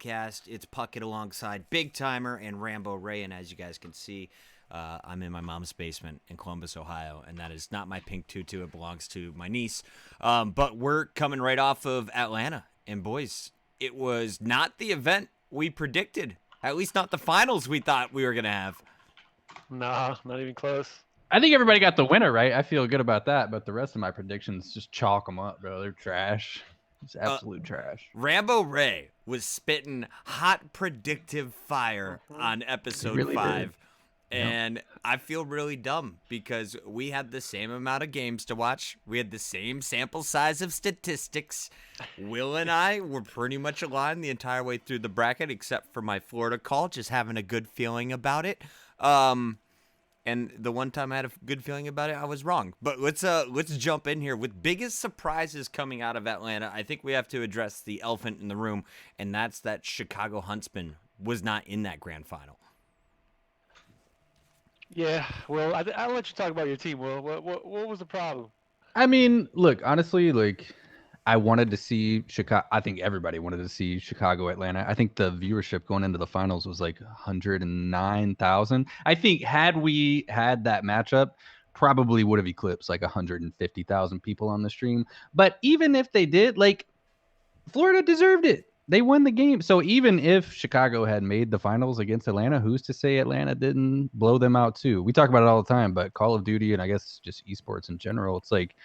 podcast. It's Puckett alongside Big Timer and Rambo Ray. And as you guys can see, I'm in my mom's basement in Columbus, Ohio. And that is not my pink tutu. It belongs to my niece. But we're coming right off of Atlanta. And boys, it was not the event we predicted. At least not the finals we thought we were going to have. Nah, not even close. I think everybody got the winner, right? I feel good about that, but the rest of my predictions just chalk them up, bro. They're trash. It's absolute trash. Rambo Ray was spitting hot predictive fire on episode really 5. And I feel really dumb because we had the same amount of games to watch. We had the same sample size of statistics. Will and I were pretty much aligned the entire way through the bracket, except for my Florida call, just having a good feeling about it. And the one time I had a good feeling about it, I was wrong. But let's jump in here with biggest surprises coming out of Atlanta. I think we have to address the elephant in the room, and that's that Chicago Huntsmen was not in that grand final. Yeah, well, I'll let you talk about your team. Well, what was the problem? I mean, look, honestly, I wanted to see Chicago. I think everybody wanted to see Chicago, Atlanta. I think the viewership going into the finals was like 109,000. I think had we had that matchup, probably would have eclipsed like 150,000 people on the stream. But even if they did, Florida deserved it. They won the game. So even if Chicago had made the finals against Atlanta, who's to say Atlanta didn't blow them out too? We talk about it all the time, but Call of Duty and I guess just esports in general, it's like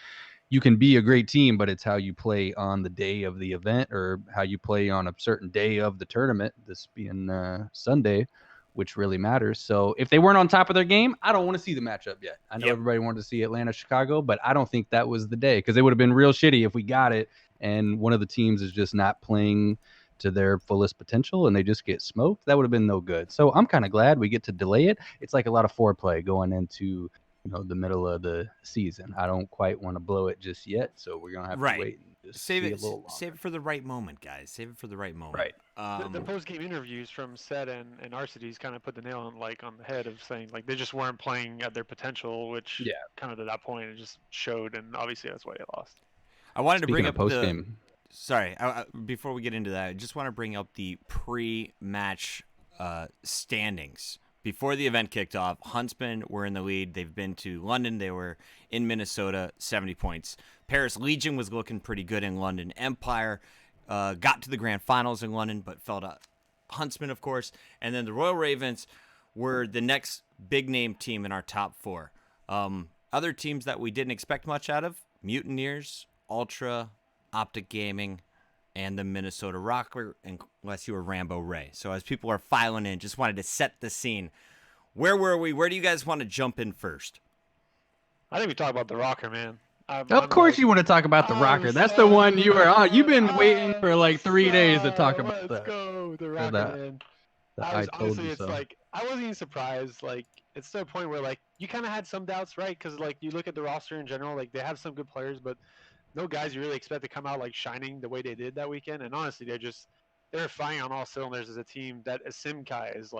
you can be a great team, but it's how you play on the day of the event or how you play on a certain day of the tournament, this being Sunday, which really matters. So if they weren't on top of their game, I don't want to see the matchup yet. I know everybody wanted to see Atlanta, Chicago, but I don't think that was the day because it would have been real shitty if we got it and one of the teams is just not playing to their fullest potential and they just get smoked. That would have been no good. So I'm kind of glad we get to delay it. It's like a lot of foreplay going into the middle of the season. I don't quite want to blow it just yet, so we're gonna have to wait and just save see it. a little longer. Save it for the right moment, guys. Save it for the right moment. Right. The post-game interviews from Set and Arcides kind of put the nail on the head of saying they just weren't playing at their potential, which kind of to that point it just showed, and obviously that's why they lost. I wanted to bring up post-game. Sorry, before we get into that, I just want to bring up the pre-match standings. Before the event kicked off, Huntsmen were in the lead. They've been to London. They were in Minnesota, 70 points. Paris Legion was looking pretty good in London. Empire got to the grand finals in London, but fell to Huntsmen, of course. And then the Royal Ravens were the next big-name team in our top 4. Other teams that we didn't expect much out of, Mutineers, Ultra, Optic Gaming, and the Minnesota Rocker, unless you were Rambo Ray. So as people are filing in, just wanted to set the scene. Where were we? Where do you guys want to jump in first? I think we talk about the Rocker, man. Of course you want to talk about the Rocker. That's the one you were on. You've been waiting for like 3 days to talk about that. Let's go, the Rocker, man. Honestly, it's like, I wasn't even surprised. It's to a point where, you kind of had some doubts, right? Because, you look at the roster in general, they have some good players, but no guys you really expect to come out shining the way they did that weekend. And honestly, they're firing on all cylinders as a team. That Simkai is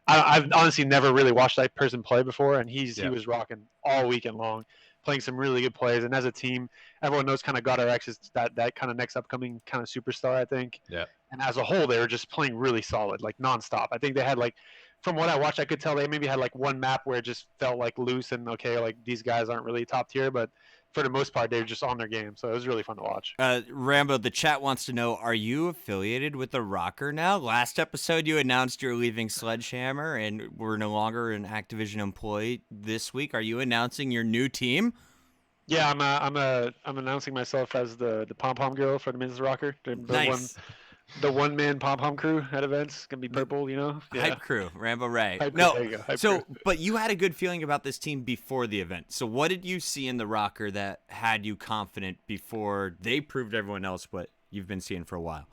I've honestly never really watched that person play before, and he was rocking all weekend long, playing some really good plays. And as a team, everyone knows kind of GodRX is that kind of next upcoming kind of superstar, I think. Yeah. And as a whole, they were just playing really solid, nonstop. I think they had from what I watched, I could tell they maybe had one map where it just felt loose and okay, these guys aren't really top tier, but for the most part, they were just on their game. So it was really fun to watch. Rambo, the chat wants to know, are you affiliated with the Rocker now? Last episode, you announced you're leaving Sledgehammer and we're no longer an Activision employee. This week, are you announcing your new team? Yeah, I'm announcing myself as the pom-pom girl for the men's Rocker. Nice. The one-man pom-pom crew at events. Gonna be purple, Yeah. Hype crew, Rambo Ray. Hype no, crew, there you go. Hype so, crew. But you had a good feeling about this team before the event. So what did you see in the Rocker that had you confident before they proved everyone else what you've been seeing for a while?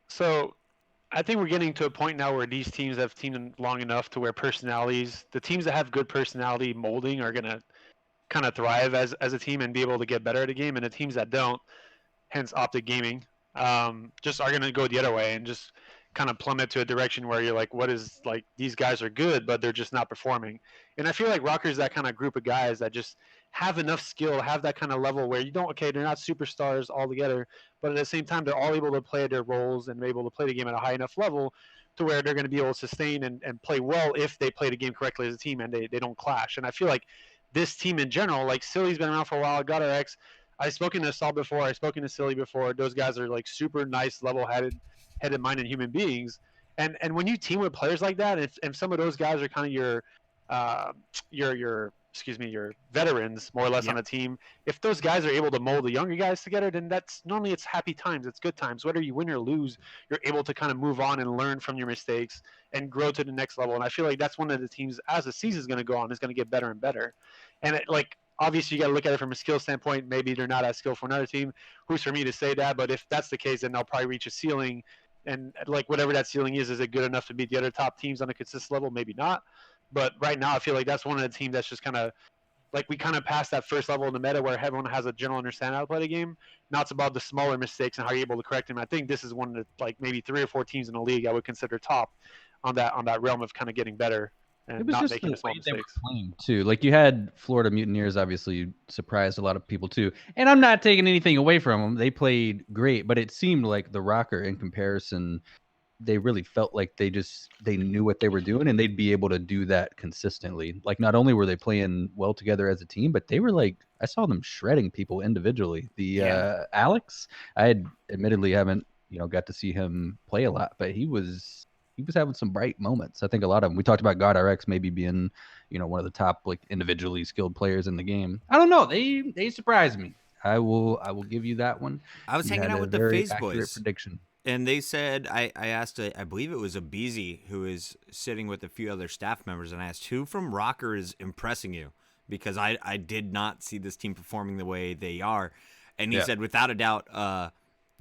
So I think we're getting to a point now where these teams have teamed long enough to where the teams that have good personality molding are going to kind of thrive as a team and be able to get better at a game. And the teams that don't, hence Optic Gaming, just are going to go the other way and just kind of plummet to a direction where you're these guys are good, but they're just not performing. And I feel like Rocker's that kind of group of guys that just have enough skill, have that kind of level where you don't, okay, they're not superstars altogether, but at the same time, they're all able to play their roles and be able to play the game at a high enough level to where they're going to be able to sustain and play well if they play the game correctly as a team and they don't clash. And I feel like this team in general, like Silly's been around for a while, GodRX, I've spoken to Saul before, I've spoken to Silly before. Those guys are like super nice, level-headed, minded human beings. And when you team with players like that, if some of those guys are kind of your your veterans more or less on a team, if those guys are able to mold the younger guys together, then that's normally it's happy times, it's good times. Whether you win or lose, you're able to kind of move on and learn from your mistakes and grow to the next level. And I feel like that's one of the teams as the season is going to go on is going to get better and better. And like obviously you got to look at it from a skill standpoint. Maybe they're not as skillful for another team. Who's for me to say that? But if that's the case, then they'll probably reach a ceiling. And like whatever that ceiling is it good enough to beat the other top teams on a consistent level? Maybe not. But right now, I feel like that's one of the teams that's just kind of like we kind of passed that first level in the meta where everyone has a general understanding how to play the game. Now it's about the smaller mistakes and how you're able to correct them. I think this is one of the like maybe 3 or 4 teams in the league I would consider top on that realm of kind of getting better and not making the small mistakes. Playing too. Like you had Florida Mutineers obviously surprised a lot of people too. And I'm not taking anything away from them. They played great, but it seemed like the Rocker in comparison, they really felt like they knew what they were doing and they'd be able to do that consistently. Like not only were they playing well together as a team, but they were like, I saw them shredding people individually. Alex, I admittedly haven't, got to see him play a lot, but he was having some bright moments. I think a lot of them, we talked about GodRX maybe being, one of the top like individually skilled players in the game. I don't know. They surprised me. I will give you that one. I was hanging out with the Phase Boys. Prediction. And they said, I asked, I believe it was Abizi, who is sitting with a few other staff members, and I asked, who from Rocker is impressing you? Because I did not see this team performing the way they are. And he said, without a doubt,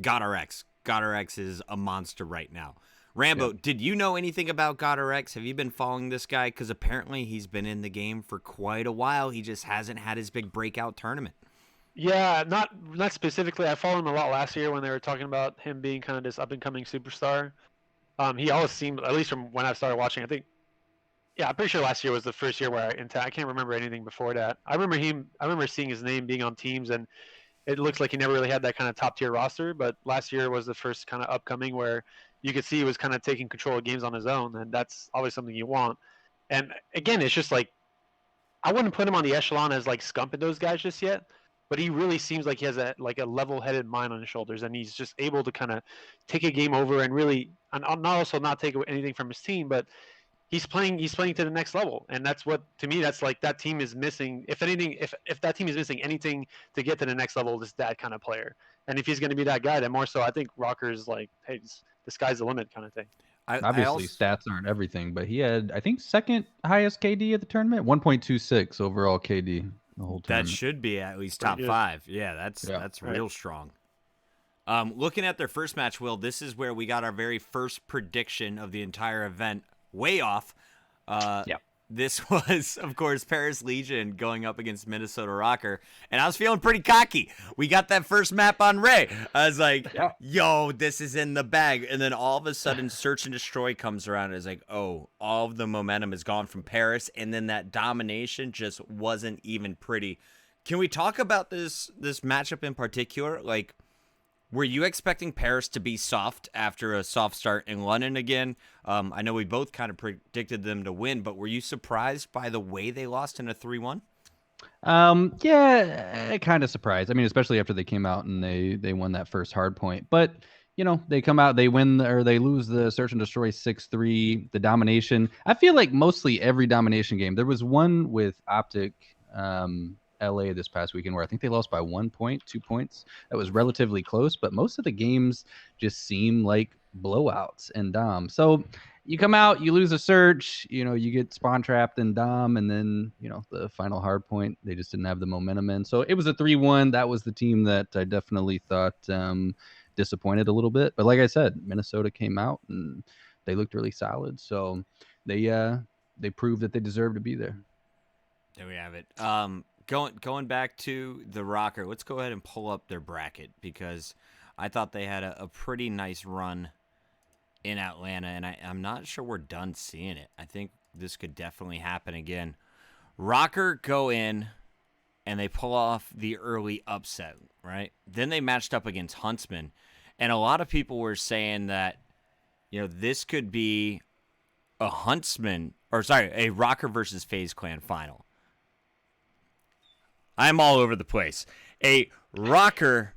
GodRX. GodRX is a monster right now. Rambo, did you know anything about GodRX? Have you been following this guy? Because apparently he's been in the game for quite a while. He just hasn't had his big breakout tournament. Yeah, not specifically. I followed him a lot last year when they were talking about him being kind of this up-and-coming superstar. He always seemed, at least from when I started watching, I think, I'm pretty sure last year was the first year where I can't remember anything before that. I remember seeing his name being on teams, and it looks like he never really had that kind of top-tier roster, but last year was the first kind of upcoming where you could see he was kind of taking control of games on his own, and that's always something you want. And again, it's just like, I wouldn't put him on the echelon as like Scump and those guys just yet, but he really seems like he has a level-headed mind on his shoulders, and he's just able to kind of take a game over and really, and not take anything from his team, but he's playing to the next level, and that's what, to me, that's like that team is missing. If anything, if that team is missing anything to get to the next level, it's that kind of player. And if he's going to be that guy, then more so, I think Rocker's like, hey, the sky's the limit kind of thing. Obviously, stats aren't everything, but he had, I think, second highest KD at the tournament, 1.26 overall KD. The whole tournament. That should be at least top 5. Yeah, that's real strong. Looking at their first match, Will, this is where we got our very first prediction of the entire event. Way off. This was, of course, Paris Legion going up against Minnesota Rocker, and I was feeling pretty cocky. We got that first map on Ray. I was like, yo, this is in the bag. And then all of a sudden, Search and Destroy comes around, and it's like, oh, all of the momentum is gone from Paris, and then that domination just wasn't even pretty. Can we talk about this matchup in particular? Like, were you expecting Paris to be soft after a soft start in London again? I know we both kind of predicted them to win, but were you surprised by the way they lost in a 3-1? Yeah, kind of surprised. I mean, especially after they came out and they won that first hard point. But, they come out, they win, or they lose the Search and Destroy 6-3, the domination. I feel like mostly every domination game. There was one with Optic, LA this past weekend where I think they lost by 1 point, 2 points. That was relatively close, but most of the games just seem like blowouts in Dom. So you come out, you lose a Search, you get spawn trapped in Dom, and then, the final hard point, they just didn't have the momentum in. So it was a 3-1. That was the team that I definitely thought disappointed a little bit. But like I said, Minnesota came out and they looked really solid. So they proved that they deserve to be there. There we have it. Going back to the Rocker, let's go ahead and pull up their bracket because I thought they had a pretty nice run in Atlanta, and I'm not sure we're done seeing it. I think this could definitely happen again. Rocker go in and they pull off the early upset, right? Then they matched up against Huntsmen, and a lot of people were saying that, this could be a Rocker versus FaZe Clan final. I'm all over the place. A Rocker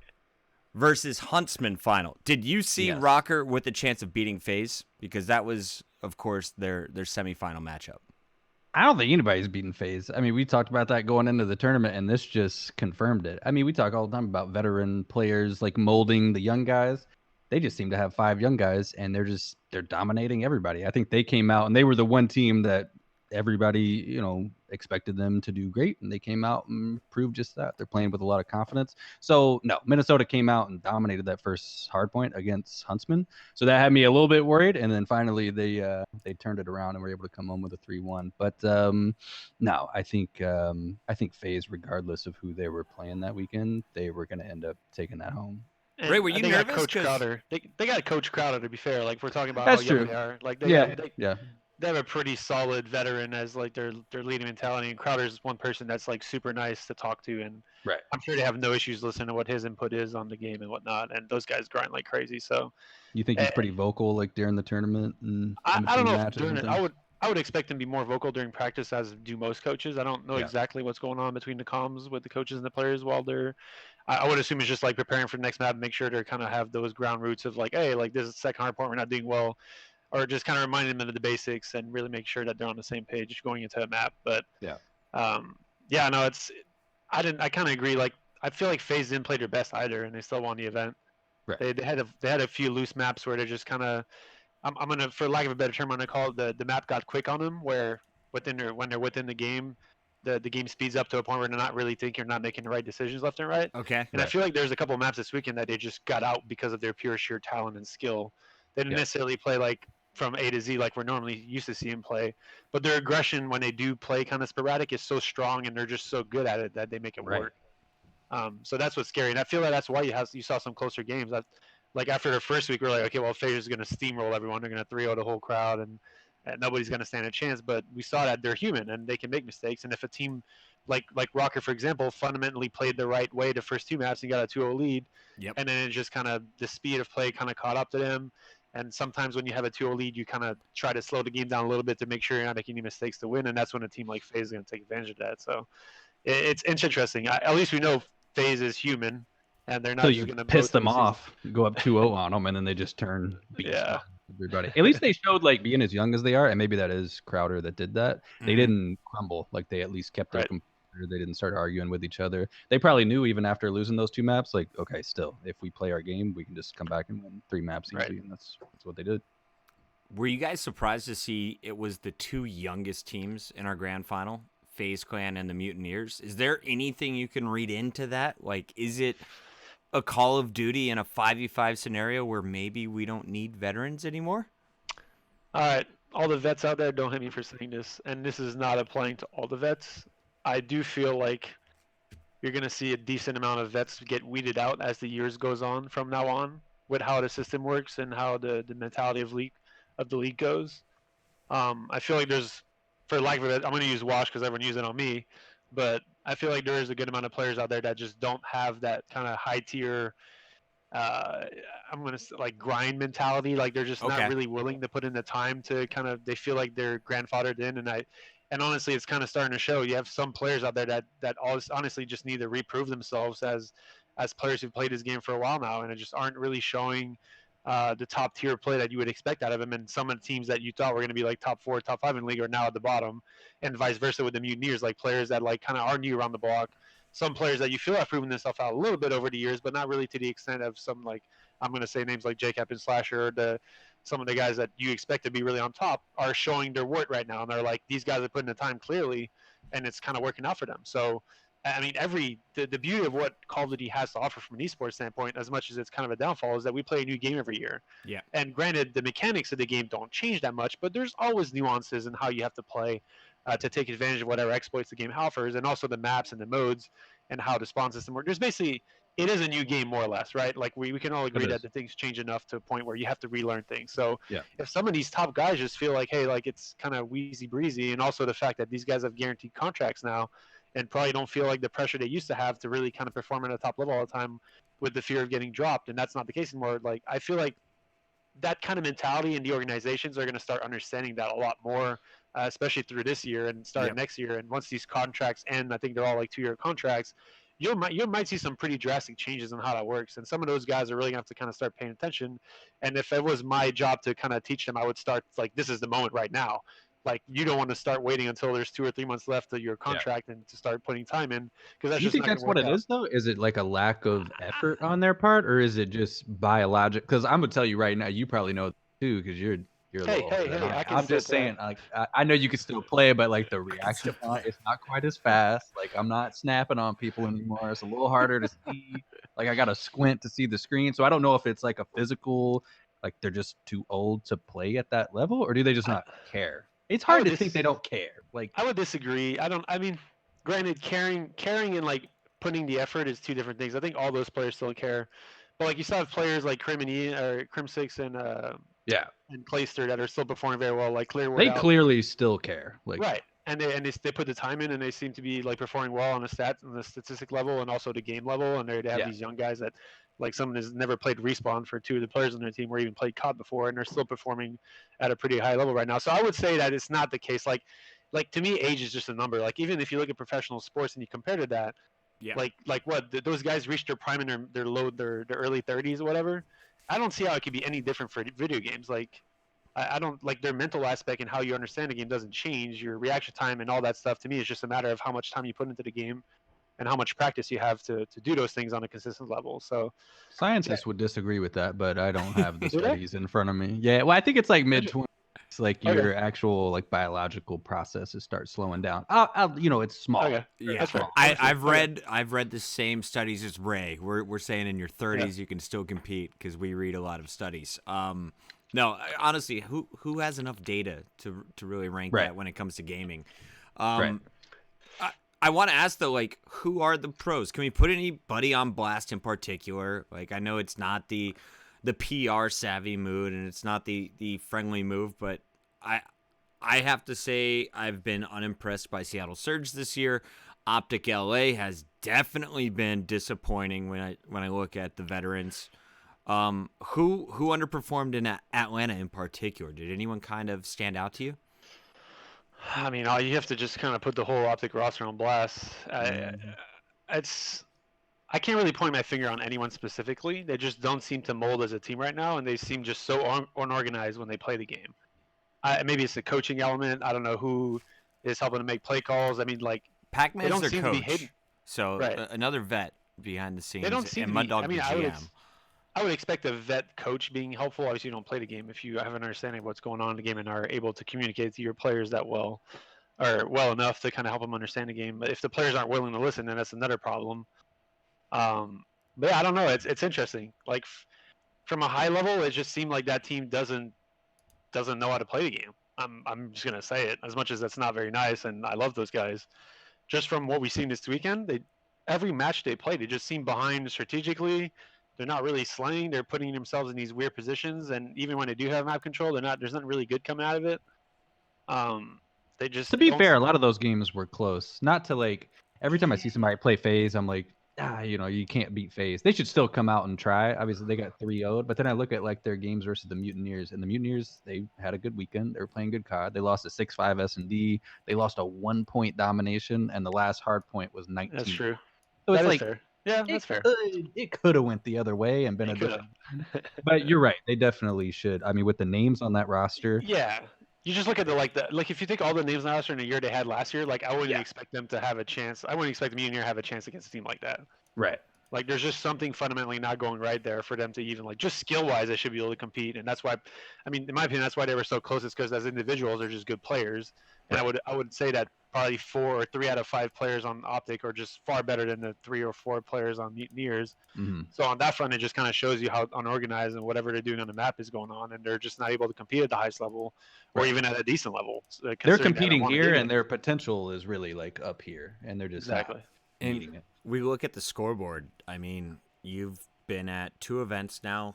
versus Huntsman final. Did you see Rocker with a chance of beating FaZe? Because that was, of course, their semifinal matchup. I don't think anybody's beaten FaZe. I mean, we talked about that going into the tournament, and this just confirmed it. I mean, we talk all the time about veteran players like molding the young guys. They just seem to have 5 young guys, and they're dominating everybody. I think they came out, and they were the one team that everybody, expected them to do great, and they came out and proved just that. They're playing with a lot of confidence. So, no, Minnesota came out and dominated that first hard point against Huntsmen. So that had me a little bit worried, and then finally they turned it around and were able to come home with a 3-1. But no, I think FaZe, regardless of who they were playing that weekend, they were going to end up taking that home. And Ray, were you nervous? Coach Crowder. They got Coach Crowder, to be fair. Like, we're talking about That's how young true. they are. Like, they have a pretty solid veteran as like their leading mentality, and Crowder's one person that's like super nice to talk to, and I'm sure they have no issues listening to what his input is on the game and whatnot. And those guys grind like crazy. So you think he's pretty vocal like during the tournament? And I don't know if during it. I would expect him to be more vocal during practice, as do most coaches. I don't know exactly what's going on between the comms with the coaches and the players while they're. I would assume it's just like preparing for the next map, make sure to kind of have those ground roots of like, hey, like this is the second hard point, we're not doing well. Or just kind of reminding them of the basics and really make sure that they're on the same page going into a map. But I kind of agree. Like, I feel like FaZe didn't play their best either, and they still won the event. Right. They had a few loose maps where they're just kind of, I'm gonna, for lack of a better term, I'm gonna call it the map got quick on them, where when they're within the game, the game speeds up to a point where they're not really thinking or not making the right decisions left and right. Okay. And I feel like there's a couple of maps this weekend that they just got out because of their pure sheer talent and skill. They didn't necessarily play like from A to Z like we're normally used to seeing play, but their aggression when they do play kind of sporadic is so strong, and they're just so good at it that they make it work. So that's what's scary, and I feel like that's why you saw some closer games. Like after the first week, we're like, okay, well, FaZe is going to steamroll everyone. They're going to 3-0 the whole crowd, and nobody's going to stand a chance. But we saw that they're human and they can make mistakes. And if a team like Rocker, for example, fundamentally played the right way the first 2 maps and got a 2-0 lead, and then it just kind of the speed of play kind of caught up to them. And sometimes when you have a 2-0 lead, you kind of try to slow the game down a little bit to make sure you're not making any mistakes to win. And that's when a team like FaZe is going to take advantage of that. So it's interesting. At least we know FaZe is human, and they're not just going to piss them off, go up 2-0 on them, and then they just turn beast on everybody. At least they showed, like, being as young as they are, and maybe that is Crowder that did that. They didn't crumble. Like, they at least kept their composure. They didn't start arguing with each other. They probably knew even after losing those 2 maps, like, okay, still, if we play our game, we can just come back and win 3 maps easily, and that's what they did. Were you guys surprised to see it was the 2 youngest teams in our grand final, FaZe Clan and the Mutineers? Is there anything you can read into that? Like, is it a Call of Duty in a 5v5 scenario where maybe we don't need veterans anymore? All right, all the vets out there, don't hit me for saying this, and this is not applying to all the vets. I do feel like you're going to see a decent amount of vets get weeded out as the years goes on from now on with how the system works and how the mentality of the league goes. I feel like there's, for lack of it, I'm going to use Wash because everyone uses it on me, but I feel like there is a good amount of players out there that just don't have that kind of high tier, I'm going to say, like, grind mentality. Like, they're just not really willing to put in the time to kind of, they feel like they're grandfathered in, and honestly, it's kind of starting to show. You have some players out there that honestly just need to reprove themselves as players who've played this game for a while now, and it just aren't really showing the top tier play that you would expect out of them. And some of the teams that you thought were going to be like top 4, top 5 in the league are now at the bottom, and vice versa with the Mutineers, like players that like kind of are new around the block. Some players that you feel have proven themselves out a little bit over the years, but not really to the extent of some, like, I'm going to say names like JCap and Slasher, or some of the guys that you expect to be really on top are showing their worth right now. And they're like, these guys are putting the time clearly, and it's kind of working out for them. So, I mean, the beauty of what Call of Duty has to offer from an esports standpoint, as much as it's kind of a downfall, is that we play a new game every year. Yeah. And granted, the mechanics of the game don't change that much, but there's always nuances in how you have to play to take advantage of whatever exploits the game offers, and also the maps and the modes and how the spawn system works. There's basically, it is a new game more or less, right? Like we can all agree that the things change enough to a point where you have to relearn things. So if some of these top guys just feel like, hey, like it's kind of wheezy breezy, and also the fact that these guys have guaranteed contracts now, and probably don't feel like the pressure they used to have to really kind of perform at a top level all the time with the fear of getting dropped. And that's not the case anymore. Like, I feel like that kind of mentality in the organizations are going to start understanding that a lot more, especially through this year and start next year. And once these contracts end, I think they're all like 2-year contracts. You might see some pretty drastic changes in how that works, and some of those guys are really going to have to kind of start paying attention. And if it was my job to kind of teach them, I would start like, this is the moment right now. Like, you don't want to start waiting until there's 2 or 3 months left of your contract and to start putting time in, because that's you just think not that's going to what work it out. is though? Is it like a lack of effort on their part, or is it just biologic? Because I'm gonna tell you right now, you probably know too, because you're a little older than I am. I'm just saying, like, I know you can still play, but like the reaction time is not quite as fast. Like, I'm not snapping on people anymore. It's a little harder to see. Like, I got to squint to see the screen. So I don't know if it's like a physical, like they're just too old to play at that level, or do they just not care? It's hard to think they don't care. Like, I would disagree. I mean, granted, caring and like putting the effort is two different things. I think all those players still care, but like, you still have players like Crim6 and Clayster that are still performing very well. Like Clearwood, they clearly still care. Like, right, and they put the time in, and they seem to be like performing well on the statistic level and also the game level. And they have these young guys that, like, someone has never played Respawn for 2 of the players on their team, or even played COD before, and they're still performing at a pretty high level right now. So I would say that it's not the case. Like to me, age is just a number. Like, even if you look at professional sports and you compare to that, like what those guys reached their prime in their early 30s or whatever. I don't see how it could be any different for video games. Like, I don't like their mental aspect and how you understand the game doesn't change. Your reaction time and all that stuff, to me, is just a matter of how much time you put into the game and how much practice you have to do those things on a consistent level. So scientists would disagree with that, but I don't have the studies in front of me. Yeah, well, I think it's like mid-20s, like your actual like biological processes start slowing down. It's small. Okay. Yeah, I've read the same studies as Ray. We're saying in your 30s you can still compete, because we read a lot of studies. No, honestly, who has enough data to really rank that when it comes to gaming? I want to ask though, like, who are the pros? Can we put anybody on blast in particular? Like, I know it's not the PR savvy mood, and it's not the friendly move, but I have to say I've been unimpressed by Seattle Surge this year. Optic LA has definitely been disappointing when I look at the veterans. Who underperformed in Atlanta in particular? Did anyone kind of stand out to you? I mean, you have to just kind of put the whole Optic roster on blast. I can't really point my finger on anyone specifically. They just don't seem to mold as a team right now, and they seem just so unorganized when they play the game. Maybe it's the coaching element. I don't know who is helping to make play calls. I mean, like, Pac-Man's their coach, so another vet behind the scenes. They don't seem and to be. Muddog, I mean, the GM. I would expect a vet coach being helpful. Obviously, you don't play the game. If you have an understanding of what's going on in the game and are able to communicate to your players that well, or well enough to kind of help them understand the game. But if the players aren't willing to listen, then that's another problem. But yeah, I don't know. It's interesting. Like, from a high level, it just seemed like that team doesn't know how to play the game. I'm just gonna say it, as much as that's not very nice, and I love those guys. Just from what we've seen this weekend, every match they played, they just seem behind strategically. They're not really slaying. They're putting themselves in these weird positions, and even when they do have map control, there's nothing really good coming out of it. They just, to be fair, a lot of those games were close. Not to, like, every time I see somebody play FaZe, I'm like, you can't beat FaZe. They should still come out and try. Obviously, they got 3-0'd, but then I look at like their games versus the Mutineers, and the Mutineers, they had a good weekend. They were playing good COD. They lost a 6-5 S&D. They lost a 1-point domination, and the last hard point was 19. That's true. So that it's like, fair. Yeah, that's fair. It could have went the other way and been a different. But you're right. They definitely should. I mean, with the names on that roster. Yeah. You just look at like if you think all the names on the roster in a year they had last year, like, I wouldn't expect them to have a chance. I wouldn't expect the Mutineer to have a chance against a team like that. Right. Like, there's just something fundamentally not going right there for them to even, like, just skill-wise, they should be able to compete. And that's why, I mean, in my opinion, that's why they were so close. It's because as individuals, they're just good players. And I would say that probably 4 or 3 out of 5 players on Optic are just far better than the 3 or 4 players on Mutineers. Mm-hmm. So on that front, it just kind of shows you how unorganized and whatever they're doing on the map is going on, and they're just not able to compete at the highest level or even at a decent level. They're competing here, and their potential is really, like, up here, and they're just not meeting it. We look at the scoreboard. I mean, you've been at 2 events now.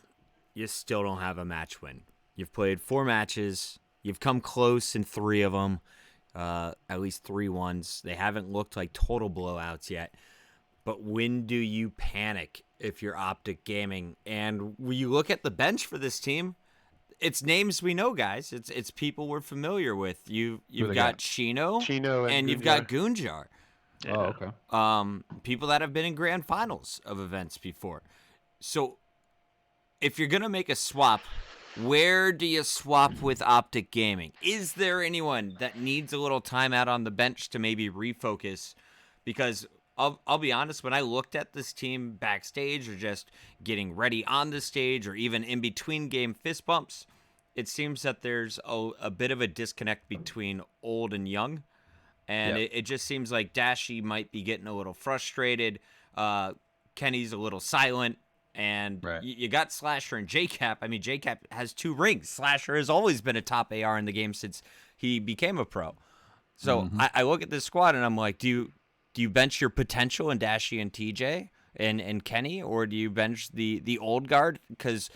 You still don't have a match win. You've played 4 matches. You've come close in 3 of them. at least 3-1s. They haven't looked like total blowouts yet. But when do you panic if you're Optic Gaming? And when you look at the bench for this team, it's names we know, guys. It's people we're familiar with. You've got Chino, and you've got Gunjar. Yeah. Oh, okay. People that have been in grand finals of events before. So if you're gonna make a swap, where do you swap with Optic Gaming? Is there anyone that needs a little time out on the bench to maybe refocus? Because I'll be honest, when I looked at this team backstage or just getting ready on the stage or even in between game fist bumps, it seems that there's a bit of a disconnect between old and young. And it just seems like Dashy might be getting a little frustrated. Kenny's a little silent. And you got Slasher and JCap. I mean, JCap has 2 rings. Slasher has always been a top AR in the game since he became a pro. So I look at this squad and I'm like, do you bench your potential in Dashy and TJ and Kenny, or do you bench the old guard? Because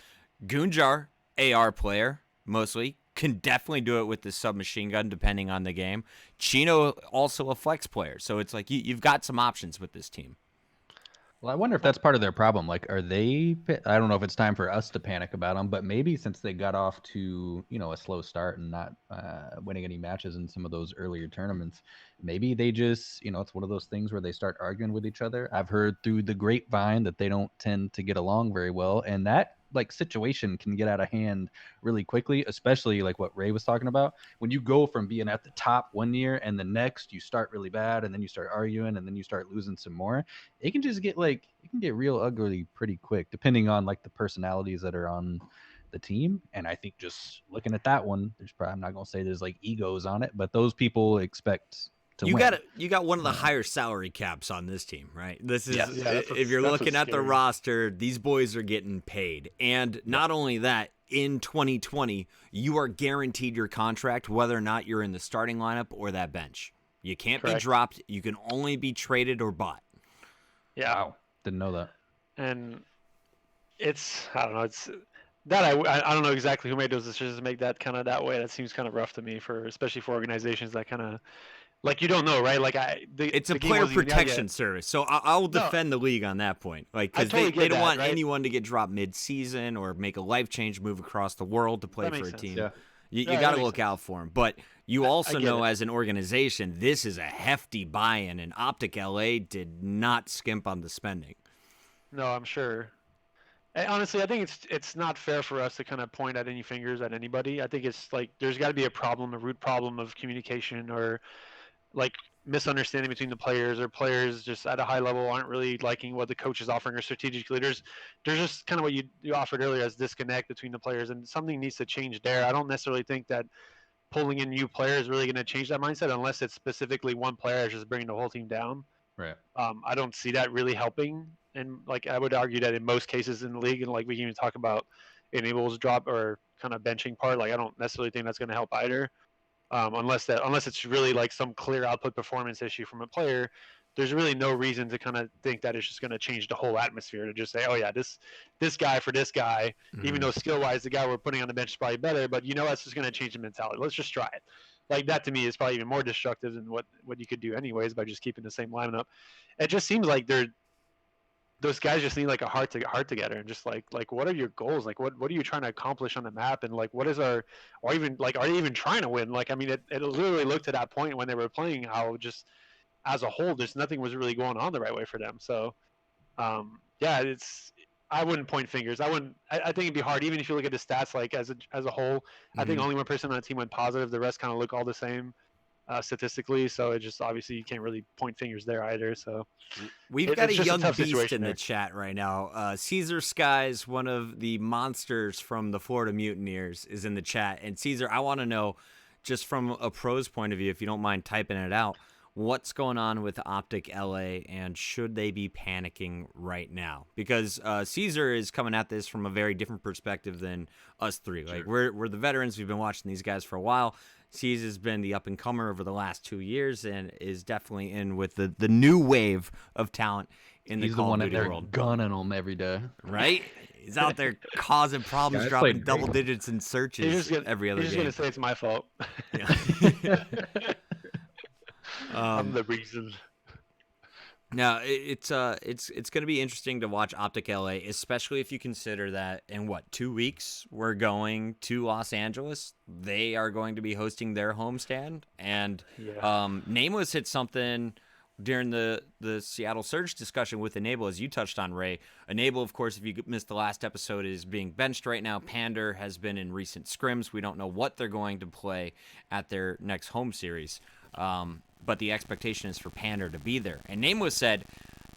Gunjar, AR player, mostly, can definitely do it with the submachine gun depending on the game. Chino, also a flex player. So it's like you've got some options with this team. Well, I wonder if that's part of their problem. Like, I don't know if it's time for us to panic about them, but maybe since they got off to, a slow start and not winning any matches in some of those earlier tournaments, maybe they just, it's one of those things where they start arguing with each other. I've heard through the grapevine that they don't tend to get along very well. And that situation can get out of hand really quickly, especially like what Ray was talking about. When you go from being at the top one year and the next you start really bad and then you start arguing and then you start losing some more, it can just get real ugly pretty quick, depending on like the personalities that are on the team. And I think just looking at that one, I'm not going to say there's like egos on it, but those people expect you got one of the higher salary caps on this team, right? This is if you're looking at the roster, these boys are getting paid. And not only that, in 2020, you are guaranteed your contract whether or not you're in the starting lineup or that bench. You can't be dropped. You can only be traded or bought. Yeah. Wow. Didn't know that. And I don't know, it's that I don't know exactly who made those decisions to make that kind of that way. That seems kind of rough to me, especially for organizations that kind of, like, you don't know, right? Like, it's a player protection service, so I'll defend the league on that point. Like, because they don't want anyone to get dropped mid-season or make a life change move across the world to play for a team. Yeah. You got to look out for them. But you also know, as an organization, this is a hefty buy-in, and Optic LA did not skimp on the spending. No, I'm sure. And honestly, I think it's not fair for us to kind of point at any fingers at anybody. I think it's like there's got to be a root problem of communication or like misunderstanding between the players, or players just at a high level aren't really liking what the coach is offering, or strategically there's just kind of what you offered earlier as disconnect between the players, and something needs to change there. I don't necessarily think that pulling in new players is really going to change that mindset unless it's specifically one player just bringing the whole team down. Right. I don't see that really helping, and like I would argue that in most cases in the league, and like we can even talk about enables drop or kind of benching part, like I don't necessarily think that's going to help either. Unless it's really like some clear output performance issue from a player, there's really no reason to kind of think that it's just going to change the whole atmosphere to just say, oh yeah, this guy for this guy, even though skill wise the guy we're putting on the bench is probably better, but that's just going to change the mentality. Let's just try it. Like that to me is probably even more destructive than what you could do anyways by just keeping the same lineup. It just seems like those guys just need like a heart together, and just like what are your goals? Like what are you trying to accomplish on the map? And like what is or even like are you even trying to win? Like I mean it literally looked to that point when they were playing how just as a whole just nothing was really going on the right way for them. So I wouldn't point fingers. I think it'd be hard even if you look at the stats like as a whole. I think only one person on the team went positive. The rest kind of look all the same statistically, so it just obviously you can't really point fingers there either. So we've got a young beast in the chat right now. Caesar Skies, one of the monsters from the Florida Mutineers, is in the chat. And Caesar, I want to know, just from a pro's point of view, if you don't mind typing it out, what's going on with Optic LA, and should they be panicking right now? Because Caesar is coming at this from a very different perspective than us three. Like we're the veterans. We've been watching these guys for a while. Caesar's been the up-and-comer over the last 2 years and is definitely in with the new wave of talent in the Call of Duty world. He's the one that they're gunning them every day. Right? He's out there causing problems, dropping double digits in searches every other game. He's just going to say it's my fault. I'm the reason. Now it's going to be interesting to watch Optic LA, especially if you consider that in 2 weeks we're going to Los Angeles. They are going to be hosting their homestand, and Nameless hit something during the Seattle Surge discussion with Enable, as you touched on, Ray. Enable, of course, if you missed the last episode, is being benched right now. Pander has been in recent scrims. We don't know what they're going to play at their next home series. But the expectation is for Pander to be there. And Nameless said,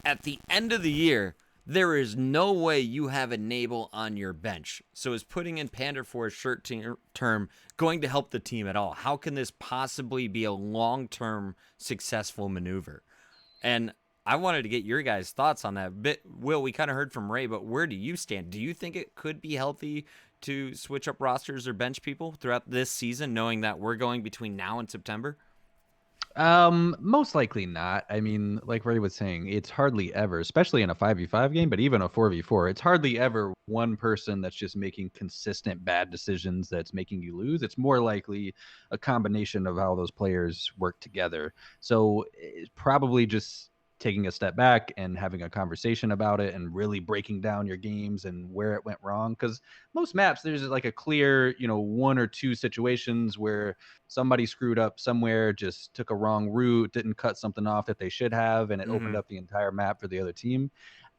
at the end of the year, there is no way you have Enable on your bench. So is putting in Pander for a short term going to help the team at all? How can this possibly be a long-term successful maneuver? And I wanted to get your guys' thoughts on that. Will, we kind of heard from Ray, but where do you stand? Do you think it could be healthy to switch up rosters or bench people throughout this season, knowing that we're going between now and September? Most likely not. I mean, like Ray was saying, it's hardly ever, especially in a 5v5 game, but even a 4v4, it's hardly ever one person that's just making consistent bad decisions that's making you lose. It's more likely a combination of how those players work together. So it's probably just taking a step back and having a conversation about it and really breaking down your games and where it went wrong. Because most maps, there's like a clear, one or two situations where somebody screwed up somewhere, just took a wrong route, didn't cut something off that they should have, and it opened up the entire map for the other team.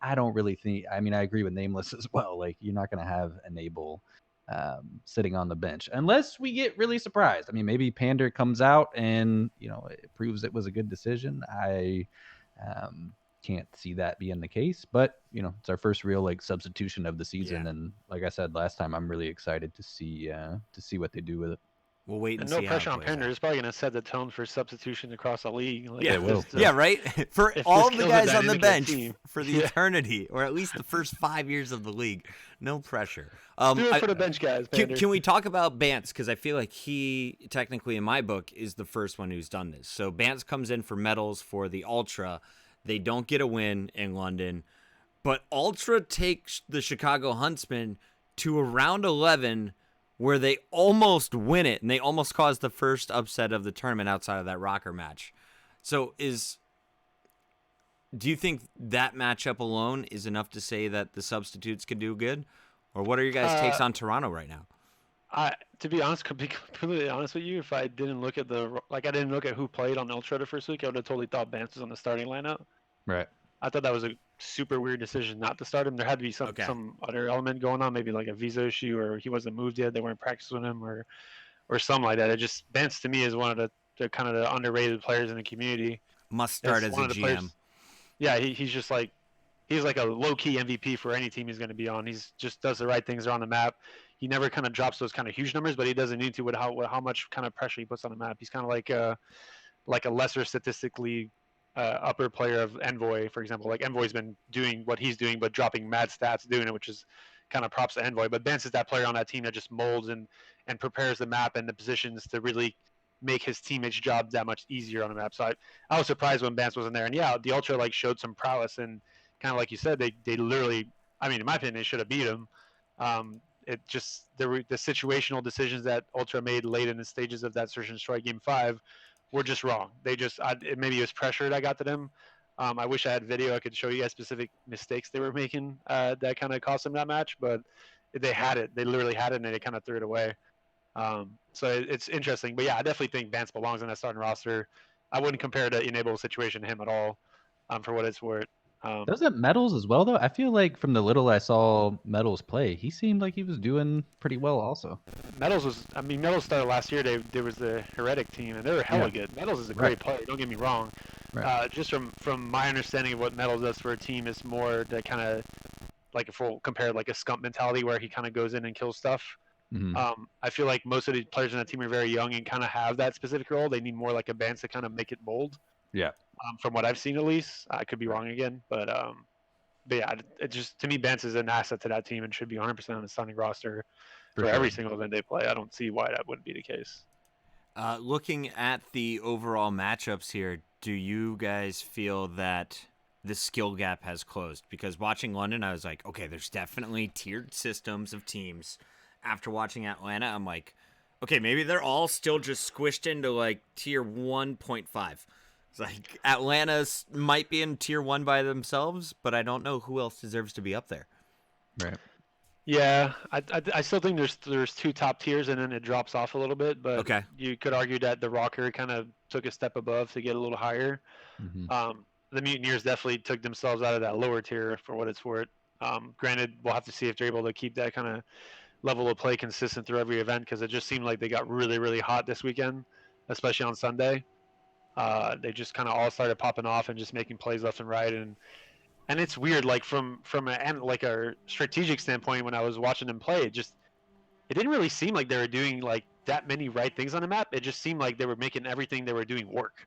I don't really think, I mean, I agree with Nameless as well. Like, you're not going to have Enable sitting on the bench unless we get really surprised. I mean, maybe Pander comes out and, it proves it was a good decision. I can't see that being the case, but it's our first real substitution of the season, and like I said last time, I'm really excited to see what they do with it. We'll wait and no see. Pressure on Pander is probably going to set the tone for substitution across the league. It will. Right? For all of the guys on the bench for the eternity, or at least the first 5 years of the league. No pressure. Do it for the bench guys, Can we talk about Bance? Because I feel like he, technically in my book, is the first one who's done this. So Bance comes in for medals for the Ultra. They don't get a win in London. But Ultra takes the Chicago Huntsmen to a round 11 where they almost win it, and they almost caused the first upset of the tournament outside of that rocker match. So do you think that matchup alone is enough to say that the substitutes can do good? Or what are your guys' takes on Toronto right now? To be honest, completely honest with you, if I didn't look at I didn't look at who played on Ultra the first week, I would have totally thought Bance was on the starting lineup. Right. I thought that was a super weird decision not to start him. There had to be some other element going on, maybe like a visa issue, or he wasn't moved yet. They weren't practicing with him, or something like that. It just Bance to me is one of the kind of the underrated players in the community. Must start as a GM. Yeah, he's just he's like a low key MVP for any team he's going to be on. He's just does the right things around the map. He never kind of drops those kind of huge numbers, but he doesn't need to with how much kind of pressure he puts on the map. He's kind of like a lesser statistically upper player of Envoy, for example. Like Envoy's been doing what he's doing, but dropping mad stats doing it, which is kind of props to Envoy. But Bance is that player on that team that just molds and prepares the map and the positions to really make his teammates' job that much easier on the map. So I was surprised when Bance wasn't there. And yeah, the Ultra showed some prowess, and kind of like you said, they literally, I mean, in my opinion, they should have beat him. It just there were the situational decisions that Ultra made late in the stages of that Search and Destroy Game 5 were just wrong. They just maybe it was pressure that got to them. I wish I had video. I could show you guys specific mistakes they were making that kind of cost them that match, but they had it. They literally had it, and they kind of threw it away. So it's interesting. But yeah, I definitely think Bance belongs on that starting roster. I wouldn't compare the Enable situation to him at all, for what it's worth. Doesn't Metals as well, though? I feel like from the little I saw Metals play, he seemed like he was doing pretty well also. Metals started last year. There was the Heretic team, and they were hella good. Metals is a great player, don't get me wrong. Right. Just from my understanding of what Metals does for a team is more the kind of, like if we'll compare like a Scump mentality where he kind of goes in and kills stuff. Mm-hmm. I feel like most of the players in that team are very young and kind of have that specific role. They need more like a Bance to kind of make it bold. Yeah. From what I've seen, at least, I could be wrong again, but yeah, it just to me, Bance is an asset to that team and should be 100% on the starting roster for every single event they play. I don't see why that wouldn't be the case. Looking at the overall matchups here, do you guys feel that the skill gap has closed? Because watching London, I was like, okay, there's definitely tiered systems of teams. After watching Atlanta, I'm like, okay, maybe they're all still just squished into like tier 1.5. It's like Atlanta might be in tier 1 by themselves, but I don't know who else deserves to be up there. Right. Yeah, I still think there's 2 top tiers, and then it drops off a little bit. But Okay. you could argue that the Rocker kind of took a step above to get a little higher. Mm-hmm. The Mutineers definitely took themselves out of that lower tier for what it's worth. Granted, we'll have to see if they're able to keep that kind of level of play consistent through every event, because it just seemed like they got really, really hot this weekend, especially on Sunday. They just kind of all started popping off and just making plays left and right, and it's weird, like from a strategic standpoint, when I was watching them play, it didn't really seem like they were doing like that many right things on the map. It just seemed like they were making everything they were doing work.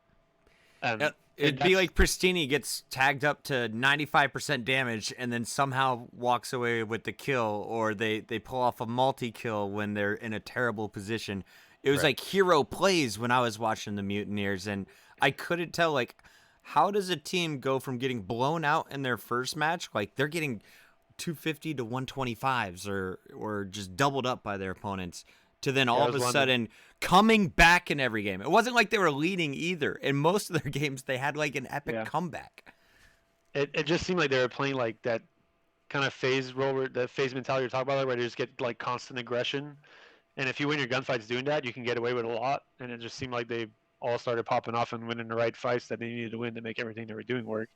It'd be like Pristini gets tagged up to 95% damage and then somehow walks away with the kill, or they pull off a multi-kill when they're in a terrible position. It was like hero plays when I was watching the Mutineers, and I couldn't tell, like, how does a team go from getting blown out in their first match, like they're getting 250 to 125s or just doubled up by their opponents, to then all of a sudden coming back in every game. It wasn't like they were leading either. In most of their games, they had like an epic comeback. It just seemed like they were playing like that kind of phase role, the phase mentality you're talking about, where they just get like constant aggression. And if you win your gunfights doing that, you can get away with a lot. And it just seemed like they all started popping off and winning the right fights that they needed to win to make everything they were doing work.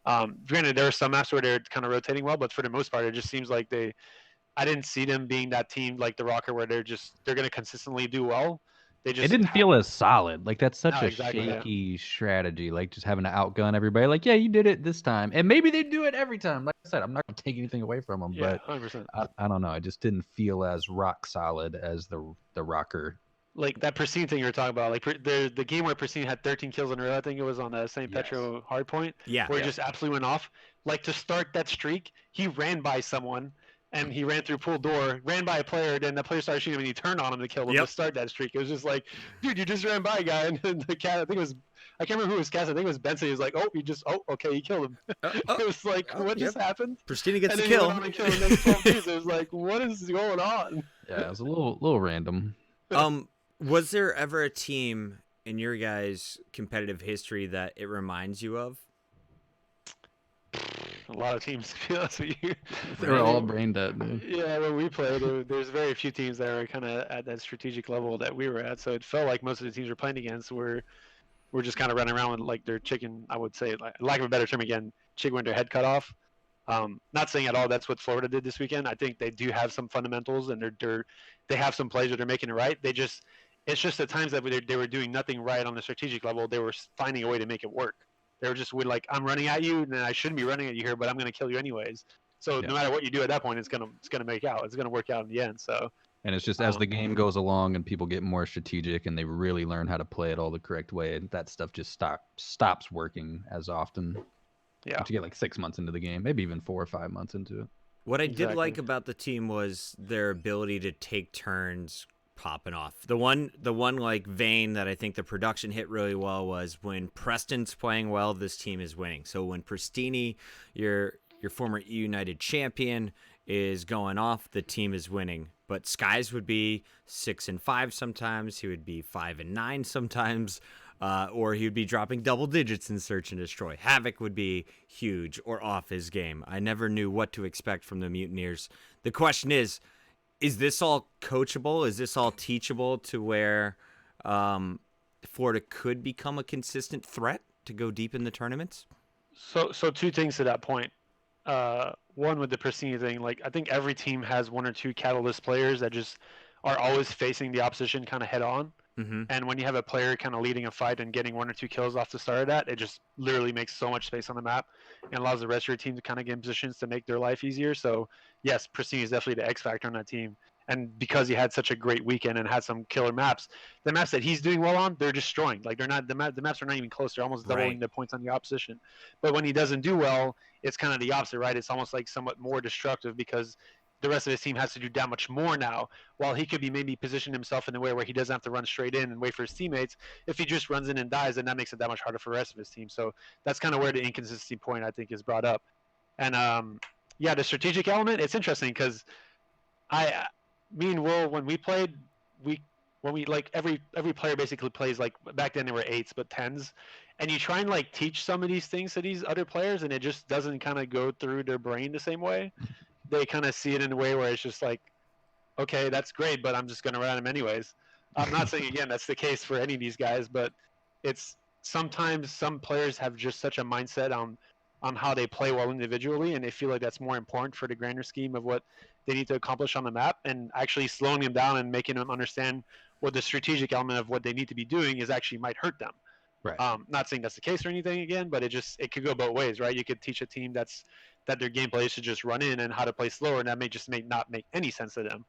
Granted, there are some maps where they're kind of rotating well, but for the most part, it just seems like I didn't see them being that team like the Rocker where they're going to consistently do well. It didn't feel as solid. Like, that's such a shaky yeah. strategy. Like, just having to outgun everybody. Like, yeah, you did it this time, and maybe they do it every time. Like I said, I'm not gonna take anything away from them, but 100%. I don't know. I just didn't feel as rock solid as the Rocker. Like that Pristine thing you were talking about, like the game where Pristine had 13 kills in a row. I think it was on the St. Petro hardpoint, where he just absolutely went off. Like, to start that streak, he ran by someone. And he ran through pool door, ran by a player, then the player started shooting him, and he turned on him to kill him to start that streak. It was just like, dude, you just ran by a guy, and the cat, I can't remember who was cast. I think it was Benson. He was like, okay, he killed him. It was like, what just happened? Pristini gets and the then kill. He went on and killed him, 12 dudes. It was like, what is going on? Yeah, it was a little random. Was there ever a team in your guys' competitive history that it reminds you of? A lot of teams, to be honest with you. They're all brain dead, man. Yeah, when we played, there's very few teams that are kind of at that strategic level that we were at. So it felt like most of the teams we're playing against were just kind of running around with like their chicken. I would say, like, lack of a better term again, chicken with their head cut off. Not saying at all that's what Florida did this weekend. I think they do have some fundamentals, and they have some plays that they're making it right. It's just at times that they were doing nothing right on the strategic level. They were finding a way to make it work. They were just like, I'm running at you, and I shouldn't be running at you here, but I'm going to kill you anyways. So no matter what you do at that point, it's gonna make out. It's gonna work out in the end. So. And it's just as the game goes along and people get more strategic and they really learn how to play it all the correct way, that stuff just stops working as often. Yeah. Once you get like 6 months into the game, maybe even 4 or 5 months into it. What I did like about the team was their ability to take turns popping off. The one like vein that I think the production hit really well was when Preston's playing well, this team is winning. So when Pristini, your former United champion, is going off, the team is winning. But Skies would be 6-5 sometimes. He would be 5-9 sometimes. Or he would be dropping double digits in Search and Destroy. Havoc would be huge or off his game. I never knew what to expect from the Mutineers. The question is this all coachable? Is this all teachable to where Florida could become a consistent threat to go deep in the tournaments? So two things to that point. One, with the Pristini thing, like, I think every team has one or two catalyst players that just are always facing the opposition kind of head on. Mm-hmm. And when you have a player kind of leading a fight and getting 1 or 2 kills off the start of that, it just literally makes so much space on the map and allows the rest of your team to kind of get in positions to make their life easier. So yes, Pristini is definitely the X factor on that team. And because he had such a great weekend and had some killer maps, the maps that he's doing well on, they're destroying. Like, they're not, the maps are not even close. They're almost doubling the points on the opposition. But when he doesn't do well, it's kind of the opposite, right? It's almost like somewhat more destructive because the rest of his team has to do that much more now, while he could be maybe positioning himself in a way where he doesn't have to run straight in and wait for his teammates. If he just runs in and dies, then that makes it that much harder for the rest of his team. So that's kind of where the inconsistency point, I think, is brought up. And the strategic element, it's interesting because me and Will, when we played, like every player basically plays, like, back then they were 8s but 10s, and you try and like teach some of these things to these other players, and it just doesn't kind of go through their brain the same way. They kind of see it in a way where it's just like, okay, that's great, but I'm just going to run him anyways. I'm not saying again that's the case for any of these guys, but it's sometimes some players have just such a mindset on how they play well individually, and they feel like that's more important for the grander scheme of what they need to accomplish on the map, and actually slowing them down and making them understand what the strategic element of what they need to be doing is actually might hurt them. Right. Not saying that's the case or anything again, but it could go both ways, right? You could teach a team that their gameplay is to just run in and how to play slower, and that may not make any sense to them.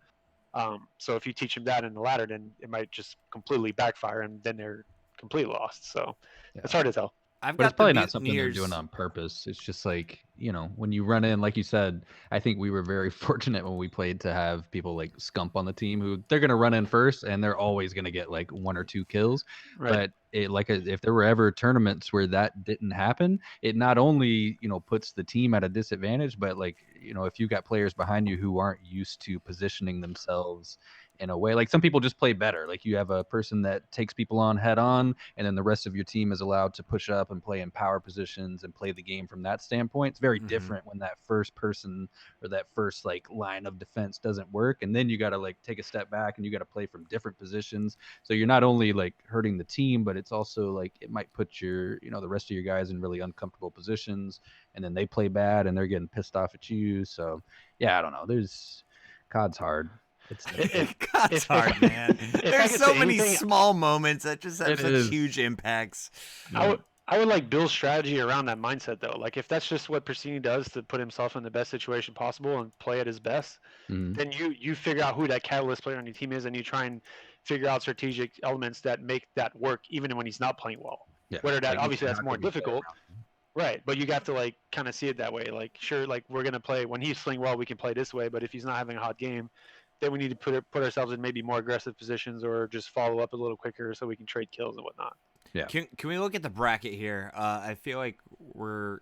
So if you teach them that in the latter, then it might just completely backfire, and then they're completely lost. So it's hard to tell. But it's probably not something they're doing on purpose. It's just like, when you run in, like you said, I think we were very fortunate when we played to have people like Scump on the team who they're going to run in first and they're always going to get like 1 or 2 kills. Right. But if there were ever tournaments where that didn't happen, it not only, puts the team at a disadvantage, but like, if you got players behind you who aren't used to positioning themselves in a way, like some people just play better. Like you have a person that takes people on head on, and then the rest of your team is allowed to push up and play in power positions and play the game from that standpoint. It's very different when that first person or that first like line of defense doesn't work, and then you got to like take a step back and you got to play from different positions. So you're not only like hurting the team, but it's also like it might put your the rest of your guys in really uncomfortable positions, and then they play bad and they're getting pissed off at you. So yeah, I don't know. COD's hard. It's hard, man. There's so many small moments that just have such huge impacts. I would like build strategy around that mindset though. Like if that's just what Persini does to put himself in the best situation possible and play at his best, then you figure out who that catalyst player on your team is, and you try and figure out strategic elements that make that work even when he's not playing well. Yeah, whether that obviously that's more difficult. Right, but you got to like kind of see it that way. Like sure, like we're gonna play when he's playing well, we can play this way. But if he's not having a hot game, then we need to put ourselves in maybe more aggressive positions or just follow up a little quicker so we can trade kills and whatnot. Yeah. Can we look at the bracket here? I feel like we're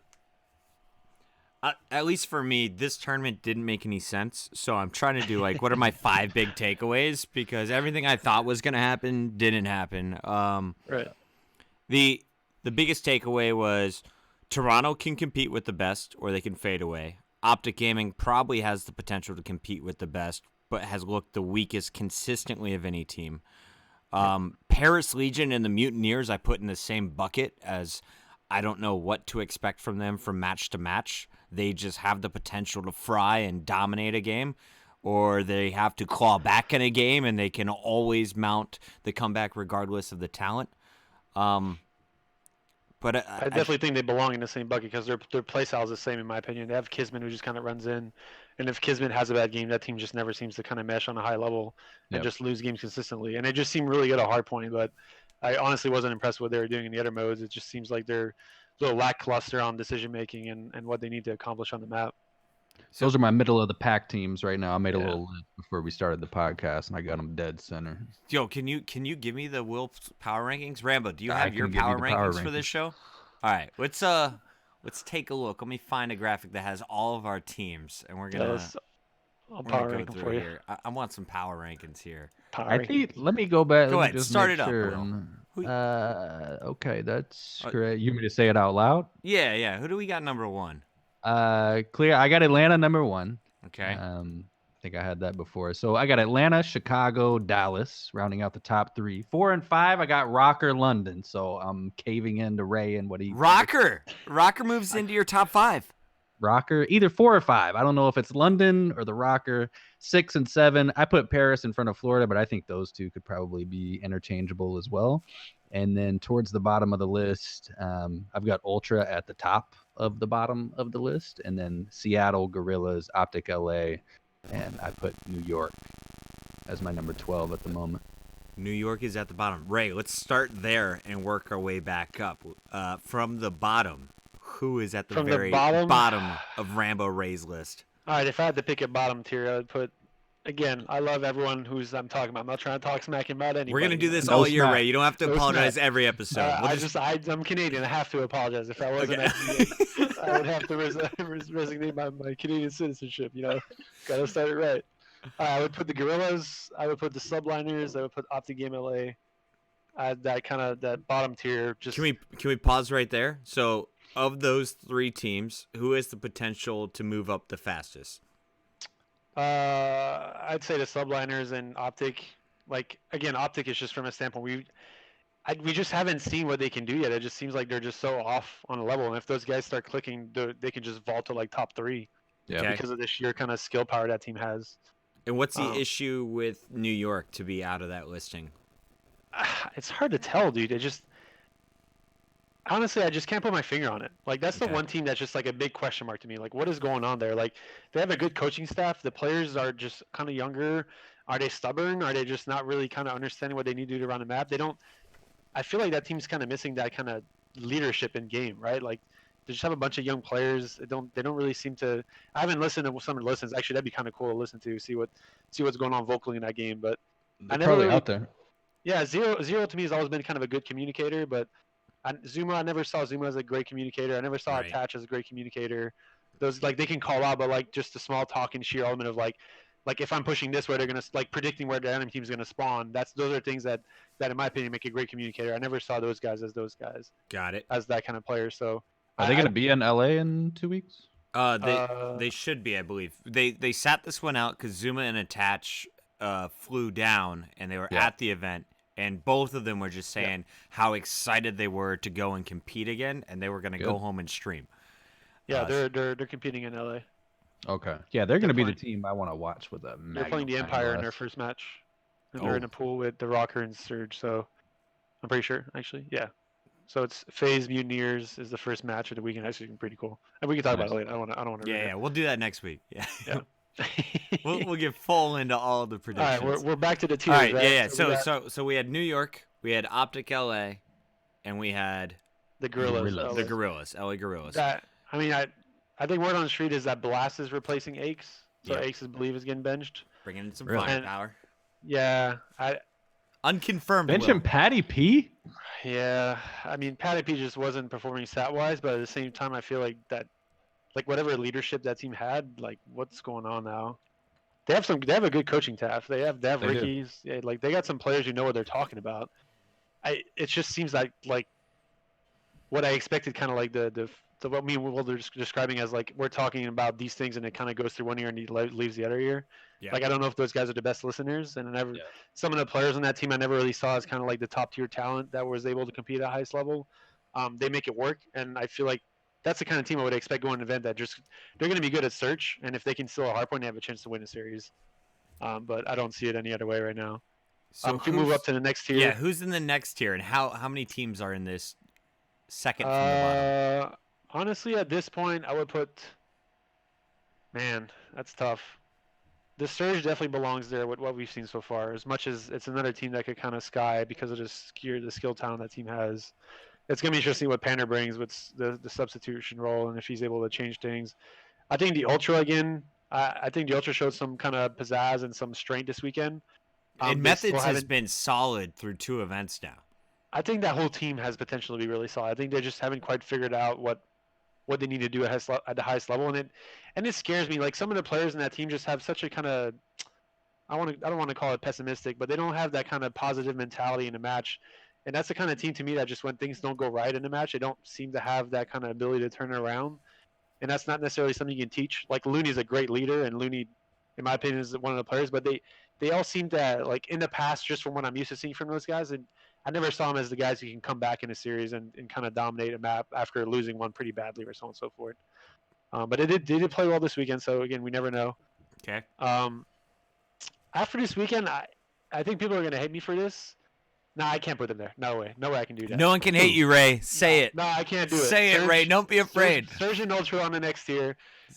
at least for me, this tournament didn't make any sense. So I'm trying to do like what are my 5 big takeaways, because everything I thought was gonna happen didn't happen. Right. The biggest takeaway was Toronto can compete with the best, or they can fade away. Optic Gaming probably has the potential to compete with the best, but has looked the weakest consistently of any team. Paris Legion and the Mutineers I put in the same bucket, as I don't know what to expect from them from match to match. They just have the potential to fry and dominate a game, or they have to claw back in a game and they can always mount the comeback regardless of the talent. But I definitely think they belong in the same bucket because their play style is the same in my opinion. They have Kismet who just kind of runs in, and if Kismet has a bad game, that team just never seems to kind of mesh on a high level and just lose games consistently. And they just seem really good at hardpoint, but I honestly wasn't impressed with what they were doing in the other modes. It just seems like they're a little lackluster on decision making and what they need to accomplish on the map. So those are my middle of the pack teams right now. I made a little list before we started the podcast, and I got them dead center. Yo, can you give me the Will power rankings? Rambo, do you have your power rankings for this show? All right, let's take a look. Let me find a graphic that has all of our teams, and we're gonna go through here. I want some power rankings here. I think. Let me go back. Go ahead, start it up. Okay, that's great. You want me to say it out loud? Yeah. Who do we got number 1? Clear. I got Atlanta number 1. Okay. I think I had that before. So I got Atlanta, Chicago, Dallas, rounding out the top 3. 4 and 5, I got Rocker, London. So I'm caving into Ray and what he. Rocker moves into your top 5. Rocker, either 4 or 5. I don't know if it's London or the Rocker. 6 and 7. I put Paris in front of Florida, but I think those two could probably be interchangeable as well. And then towards the bottom of the list, I've got Ultra at the top of the bottom of the list, and then Seattle, Gorillas, Optic LA, and I put New York as my number 12 at the moment. New York is at the bottom. Ray, let's start there and work our way back up. From the bottom, who is at the very bottom of Rambo Ray's list? All right, if I had to pick a bottom tier, I would put, again, I love everyone I'm talking about. I'm not trying to talk smacking about anybody. We're going to do this all year, Ray. You don't have to apologize every episode. I'm Canadian. I have to apologize. If I wasn't, I would have to resignate my Canadian citizenship. Got to start it right. I would put the Gorillas. I would put the Subliners. I would put Optic Game LA. that bottom tier. Just Can we pause right there? So, of those 3 teams, who has the potential to move up the fastest? I'd say the subliners and Optic. Like again, Optic is just from a standpoint we just haven't seen what they can do yet. It just seems like they're just so off on a level, and if those guys start clicking, they can just vault to like top 3. Yeah. Okay. Because of the sheer kind of skill power that team has. And what's the issue with New York to be out of that listing? It's hard to tell, dude. Honestly, I just can't put my finger on it. Like that's the one team that's just like a big question mark to me. Like what is going on there? Like they have a good coaching staff. The players are just kind of younger. Are they stubborn? Are they just not really kind of understanding what they need to do around the map? They don't. I feel like that team's kind of missing that kind of leadership in game, right? Like they just have a bunch of young players. They don't really seem to. I haven't listened to some of the listens. Actually, that'd be kind of cool to listen to, see what's going on vocally in that game. But They're probably out there. Yeah, Zero to me has always been kind of a good communicator, but Zuma, I never saw Zuma as a great communicator. I never saw Attach as a great communicator. Those like they can call out, but like just the small talk and sheer element of like if I'm pushing this way, they're gonna like predicting where the enemy team's gonna spawn. Those are things that in my opinion make a great communicator. I never saw those guys as those guys. Got it. As that kind of player. So are they gonna be in LA in 2 weeks? They should be, I believe. They sat this one out because Zuma and Attach flew down and they were at the event. And both of them were just saying how excited they were to go and compete again, and they were going to go home and stream. Yeah, they're competing in LA. Okay. Yeah, they're going to be the team I want to watch with a. They're playing the Empire in their first match, and they're in a pool with the Rocker and Surge. So I'm pretty sure, actually, yeah. So it's FaZe Mutineers is the first match of the weekend. Actually, pretty cool, and we can talk about it later. I don't want to. Yeah, we'll do that next week. Yeah. we'll get full into all the predictions. All right, we're back to the tiers. All right, right? yeah. So we had New York, we had Optic LA, and we had the Gorillas. The Gorillas, LA Gorillas. I think word on the street is that Blast is replacing Aches. So Aches is believe is getting benched. Bringing in some firepower. Yeah, unconfirmed. Mention Patty P. Yeah, I mean Patty P just wasn't performing stat wise, but at the same time, I feel like that. Like whatever leadership that team had, like what's going on now? They have a good coaching staff. They have Ricky's. Yeah, like they got some players who know what they're talking about. It just seems like what I expected, kind of like the what they're describing as like we're talking about these things and it kind of goes through one ear and he leaves the other ear. Yeah. Like I don't know if those guys are the best listeners, and some of the players on that team I never really saw as kind of like the top tier talent that was able to compete at the highest level. They make it work, and I feel like. That's the kind of team I would expect going to an event that they're going to be good at search, and if they can steal a hardpoint, they have a chance to win a series. But I don't see it any other way right now. So if you move up to the next tier, who's in the next tier, and how many teams are in this second from the bottom? Honestly, at this point, I would put. Man, that's tough. The Surge definitely belongs there with what we've seen so far. As much as it's another team that could kind of sky because of the skill talent that team has. It's going to be interesting what Panner brings with the substitution role and if he's able to change things. I think the Ultra again, I think the Ultra showed some kind of pizzazz and some strength this weekend. And Methods has been solid through 2 events now. I think that whole team has potential to be really solid. I think they just haven't quite figured out what they need to do at the highest level. And it scares me. Like some of the players in that team just have such a kind of, I don't want to call it pessimistic, but they don't have that kind of positive mentality in a match. And that's the kind of team to me that just when things don't go right in a match, they don't seem to have that kind of ability to turn it around. And that's not necessarily something you can teach. Like Looney's a great leader, and Looney, in my opinion, is one of the players. But they all seem to, like in the past, just from what I'm used to seeing from those guys, and I never saw them as the guys who can come back in a series and kind of dominate a map after losing one pretty badly or so on and so forth. But they did play well this weekend, so again, we never know. Okay. After this weekend, I think people are going to hate me for this. No, I can't put them there. No way I can do that. No one can hate you, Ray. Say it. No, I can't do it. Say it, Ray. Don't be afraid. Surge and Ultra on the next tier.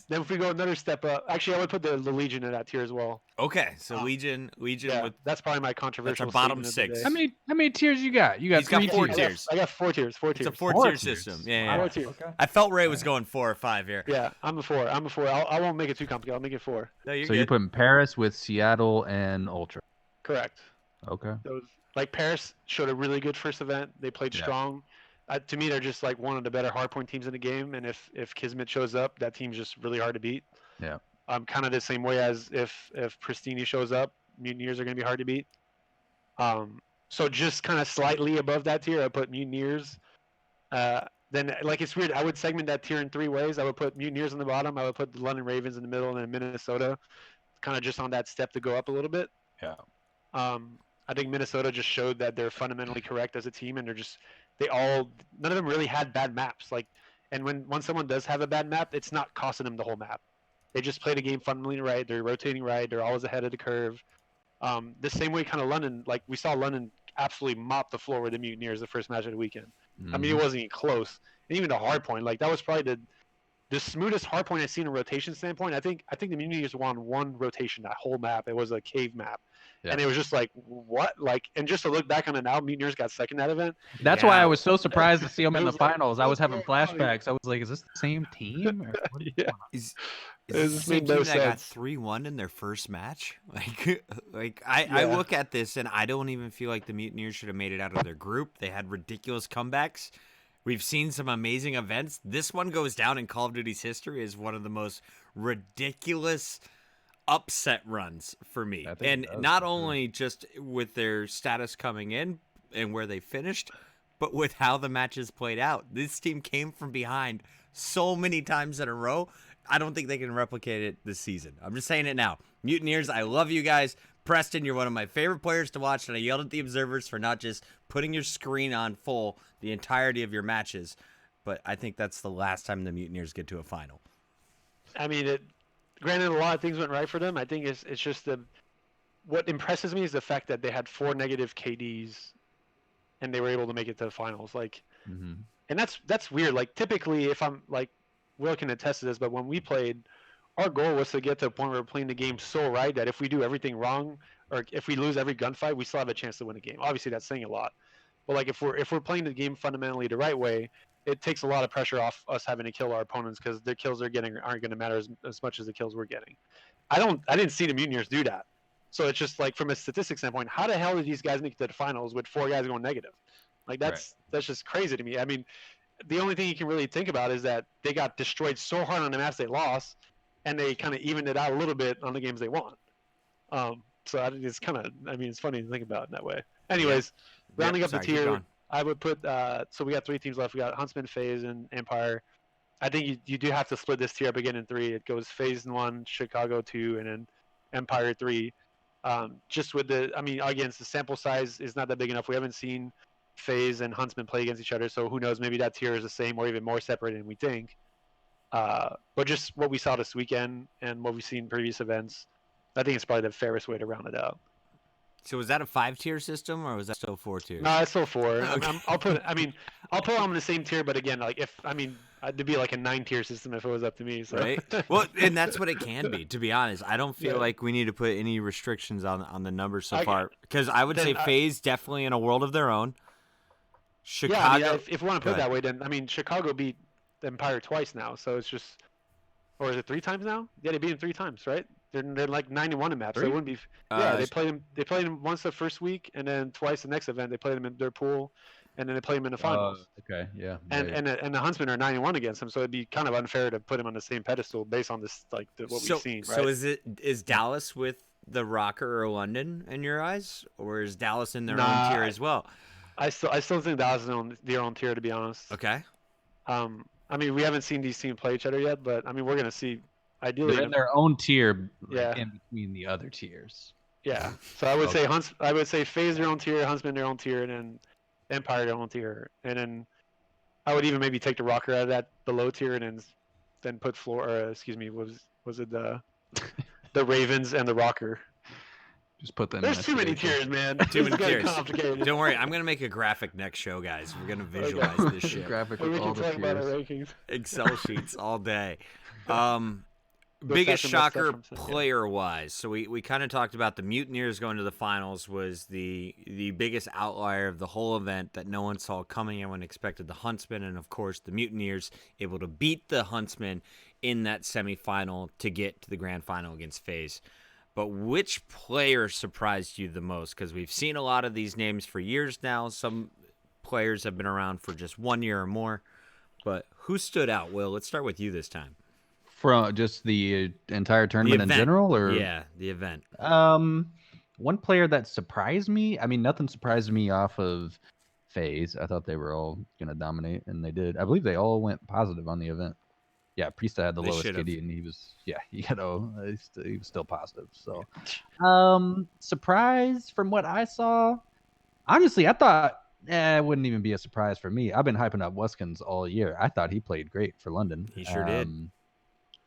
Then if we go another step up, actually, I would put the Legion in that tier as well. Okay, so Legion. Yeah, that's probably my controversial. That's our bottom 6. How many tiers you got? He's got 4 tiers. I got 4 tiers. It's a 4-tier system. Yeah. 4 tiers. Okay. I felt Ray was going 4 or 5 here. Yeah, I'm a 4. I won't make it too complicated. I'll make it 4. No, you're so good. you're putting Paris with Seattle and Ultra. Correct. Okay. Like Paris showed a really good first event. They played strong. To me, they're just like one of the better hardpoint teams in the game. And if Kismet shows up, that team's just really hard to beat. Yeah. Kind of the same way as if Pristini shows up, Mutineers are going to be hard to beat. So just kind of slightly above that tier, I put Mutineers. Then, like, it's weird. I would segment that tier in 3 ways. I would put Mutineers on the bottom. I would put the London Ravens in the middle, and then Minnesota, kind of just on that step to go up a little bit. Yeah. I think Minnesota just showed that they're fundamentally correct as a team, and none of them really had bad maps. Like, and when someone does have a bad map, it's not costing them the whole map. They just play the game fundamentally right. They're rotating right. They're always ahead of the curve. The same way kind of London, like we saw London absolutely mop the floor with the Mutineers the first match of the weekend. Mm-hmm. I mean, it wasn't even close. And even the hard point, like that was probably the smoothest hard point I've seen in a rotation standpoint. I think the Mutineers won one rotation, that whole map. It was a cave map. Yeah. And it was just like, what? Like, and just to look back on it now, Mutineers got second that event. That's why I was so surprised to see them in the finals. I was having flashbacks. I was like, is this the same team? Or what yeah. Is this the same team that got 3-1 in their first match? I look at this and I don't even feel like the Mutineers should have made it out of their group. They had ridiculous comebacks. We've seen some amazing events. This one goes down in Call of Duty's history as one of the most ridiculous upset runs for me. And not only just with their status coming in and where they finished, but with how the matches played out. This team came from behind so many times in a row. I don't think they can replicate it this season. I'm just saying it now. Mutineers, I love you guys. Preston, you're one of my favorite players to watch, and I yelled at the observers for not just putting your screen on full the entirety of your matches, but I think that's the last time the Mutineers get to a final. I mean, granted, a lot of things went right for them. I think it's just what impresses me is the fact that they had 4 negative KDs, and they were able to make it to the finals. Like, and that's weird. Like, typically, if I'm like, Will can attest to this, but when we played, our goal was to get to a point where we're playing the game so right that if we do everything wrong, or if we lose every gunfight, we still have a chance to win a game. Obviously, that's saying a lot. But like, if we're playing the game fundamentally the right way, it takes a lot of pressure off us having to kill our opponents because the kills they're getting aren't going to matter as much as the kills we're getting. I didn't see the Mutineers do that. So it's just like, from a statistics standpoint, how the hell did these guys make it to the finals with 4 guys going negative? Like, that's just crazy to me. I mean, the only thing you can really think about is that they got destroyed so hard on the maps they lost, and they kind of evened it out a little bit on the games they won. So it's kind of, I mean, it's funny to think about it in that way. Anyways, rounding up the tier, I would put, so we got 3 teams left. We got Huntsmen, FaZe, and Empire. I think you do have to split this tier up again in 3. It goes FaZe 1, Chicago 2, and then Empire 3. Just with again, the sample size is not that big enough. We haven't seen FaZe and Huntsmen play against each other, so who knows, maybe that tier is the same or even more separated than we think. But just what we saw this weekend and what we've seen in previous events, I think it's probably the fairest way to round it out. So was that a 5-tier system, or was that still 4 tiers? No, it's still 4. Okay. I'll put them in the same tier, but again, like, it'd be like a 9-tier system if it was up to me. So. Right. Well, and that's what it can be. To be honest, I don't feel like we need to put any restrictions on the numbers so far, because I would say FaZe definitely in a world of their own. Chicago. Yeah, if we want to put it that way, then Chicago beat Empire twice now, so it's just, or is it 3 times now? Yeah, they beat them 3 times, right? They're like 9-1 in maps. So it wouldn't be. They played them once the first week, and then twice the next event. They played them in their pool, and then they played them in the finals. Okay, yeah. And the Huntsmen are 9-1 against them, so it'd be kind of unfair to put them on the same pedestal based on this, like what we've seen. Right? So is Dallas with the Rocker or London in your eyes, or is Dallas in their own tier as well? I still think Dallas is in their own tier, to be honest. Okay. We haven't seen these teams play each other yet, but we're gonna see. Ideally, they're in their own tier, in between the other tiers. Yeah. So I would say FaZe their own tier, Huntsmen their own tier, and then Empire their own tier, and then I would even maybe take the Rocker out of that below tier, and then put was it the Ravens and the Rocker. Just put them. There's too many tiers, man. Too many tiers. Don't worry, I'm gonna make a graphic next show, guys. We're gonna visualize this shit. Graphic with all the tiers. About our rankings. Excel sheets all day. Biggest shocker player-wise. So we kind of talked about the Mutineers going to the finals was the biggest outlier of the whole event that no one saw coming. Everyone expected the Huntsmen, and of course the Mutineers able to beat the Huntsmen in that semifinal to get to the grand final against FaZe. But which player surprised you the most? Because we've seen a lot of these names for years now. Some players have been around for just 1 year or more. But who stood out, Will? Let's start with you this time. From just the entire tournament in general, or the event. One player that surprised me, I mean, nothing surprised me off of FaZe. I thought they were all going to dominate, and they did. I believe they all went positive on the event. Yeah, Priesta had the They lowest should have. KD, and he was he was still positive. So, surprise from what I saw. Honestly, I thought it wouldn't even be a surprise for me. I've been hyping up Weskins all year. I thought he played great for London. He sure did.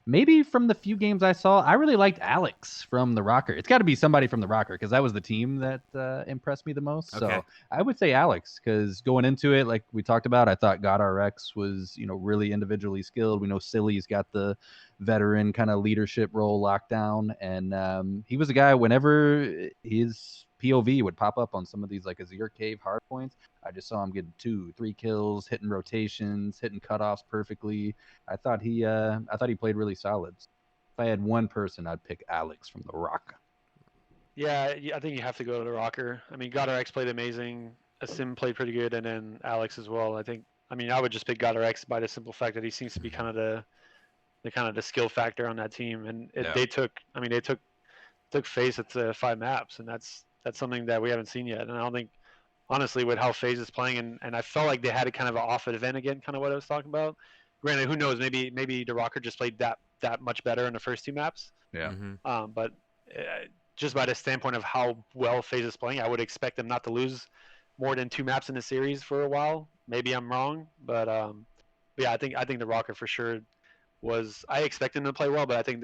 Maybe from the few games I saw, I really liked Alex from the Rocker. It's got to be somebody from the Rocker because that was the team that impressed me the most. Okay. So I would say Alex because going into it, like we talked about, I thought GodRx was really individually skilled. We know Silly's got the veteran kind of leadership role locked down, and he was a guy whenever his POV would pop up on some of these like Azir Cave hard points. I just saw him getting 2-3 kills, hitting rotations, hitting cutoffs perfectly. I thought he played really solid. If I had one person, I'd pick Alex from the Rock. Yeah, I think you have to go to the Rocker. I mean, GodRx played amazing. Asim played pretty good, and then Alex as well. I would just pick GodRx by the simple fact that he seems to be kind of the skill factor on that team. And they took FaZe at 5 maps, and that's something that we haven't seen yet. And I don't think, honestly, with how FaZe is playing, and I felt like they had a kind of an off event again, kind of what I was talking about. Granted, who knows? Maybe the Rocker just played that much better in the first 2 maps. Yeah. But just by the standpoint of how well FaZe is playing, I would expect them not to lose more than 2 maps in the series for a while. Maybe I'm wrong, but yeah, I think the Rocker for sure was. I expected them to play well, but I think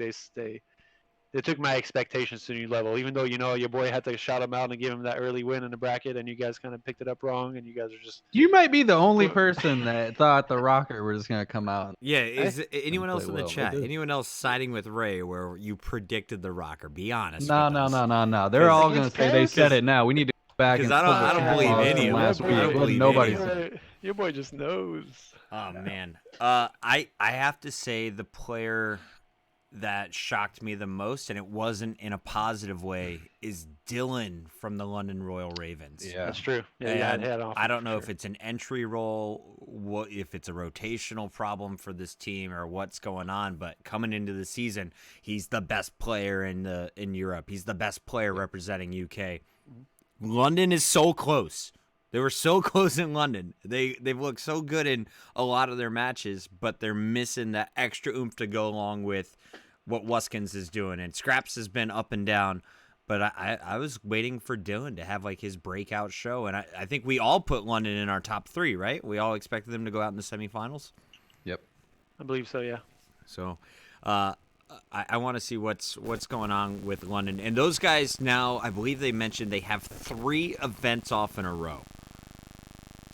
they took my expectations to a new level. Even though your boy had to shout him out and give him that early win in the bracket, and you guys kind of picked it up wrong, and you guys are just. You might be the only person that thought the Rocker were just gonna come out. Yeah, is anyone else in the chat? Anyone else siding with Ray where you predicted the Rocker? Be honest. No. They're all gonna say they said it now. We need to go back and I don't believe any of them. Nobody. Your boy just knows. Oh man. I have to say the player that shocked me the most, and it wasn't in a positive way, is Dylan from the London Royal Ravens. Yeah, that's true. Yeah, I don't know if it's an entry role, if it's a rotational problem for this team, or what's going on. But coming into the season, he's the best player in Europe. He's the best player representing UK. London is so close. They were so close in London. They've looked so good in a lot of their matches, but they're missing that extra oomph to go along with what Weskins is doing. And Scraps has been up and down, but I was waiting for Dylan to have like his breakout show, and I think we all put London in our top 3, right? We all expected them to go out in the semifinals. Yep, I believe so. Yeah. So, I want to see what's going on with London, and those guys now. I believe they mentioned they have 3 events off in a row.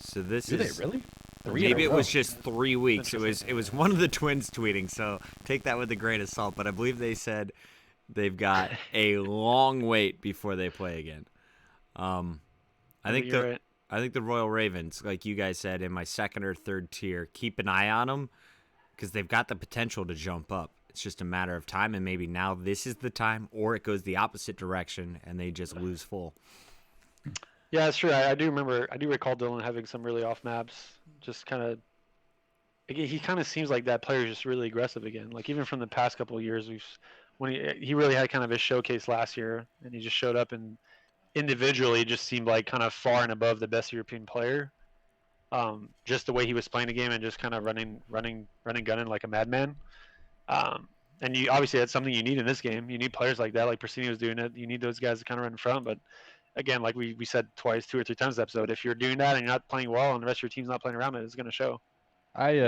So this is they really? Maybe it was just 3 weeks. It was one of the twins tweeting, so take that with a grain of salt. But I believe they said they've got a long wait before they play again. I think the Royal Ravens, like you guys said, in my second or third tier, keep an eye on them because they've got the potential to jump up. It's just a matter of time, and maybe now this is the time, or it goes the opposite direction and they just lose full. Yeah, that's true. I do recall Dylan having some really off maps. Just kind of, he kind of seems like that player is just really aggressive again. Like even from the past couple of years, when he really had kind of his showcase last year, and he just showed up and individually just seemed like kind of far and above the best European player. Just the way he was playing the game and just kind of running, gunning like a madman. And you obviously that's something you need in this game. You need players like that, like Persini was doing it. You need those guys to kind of run in front, but. Again, like we said twice, 2 or 3 times this episode, if you're doing that and you're not playing well and the rest of your team's not playing around it, it's going to show. I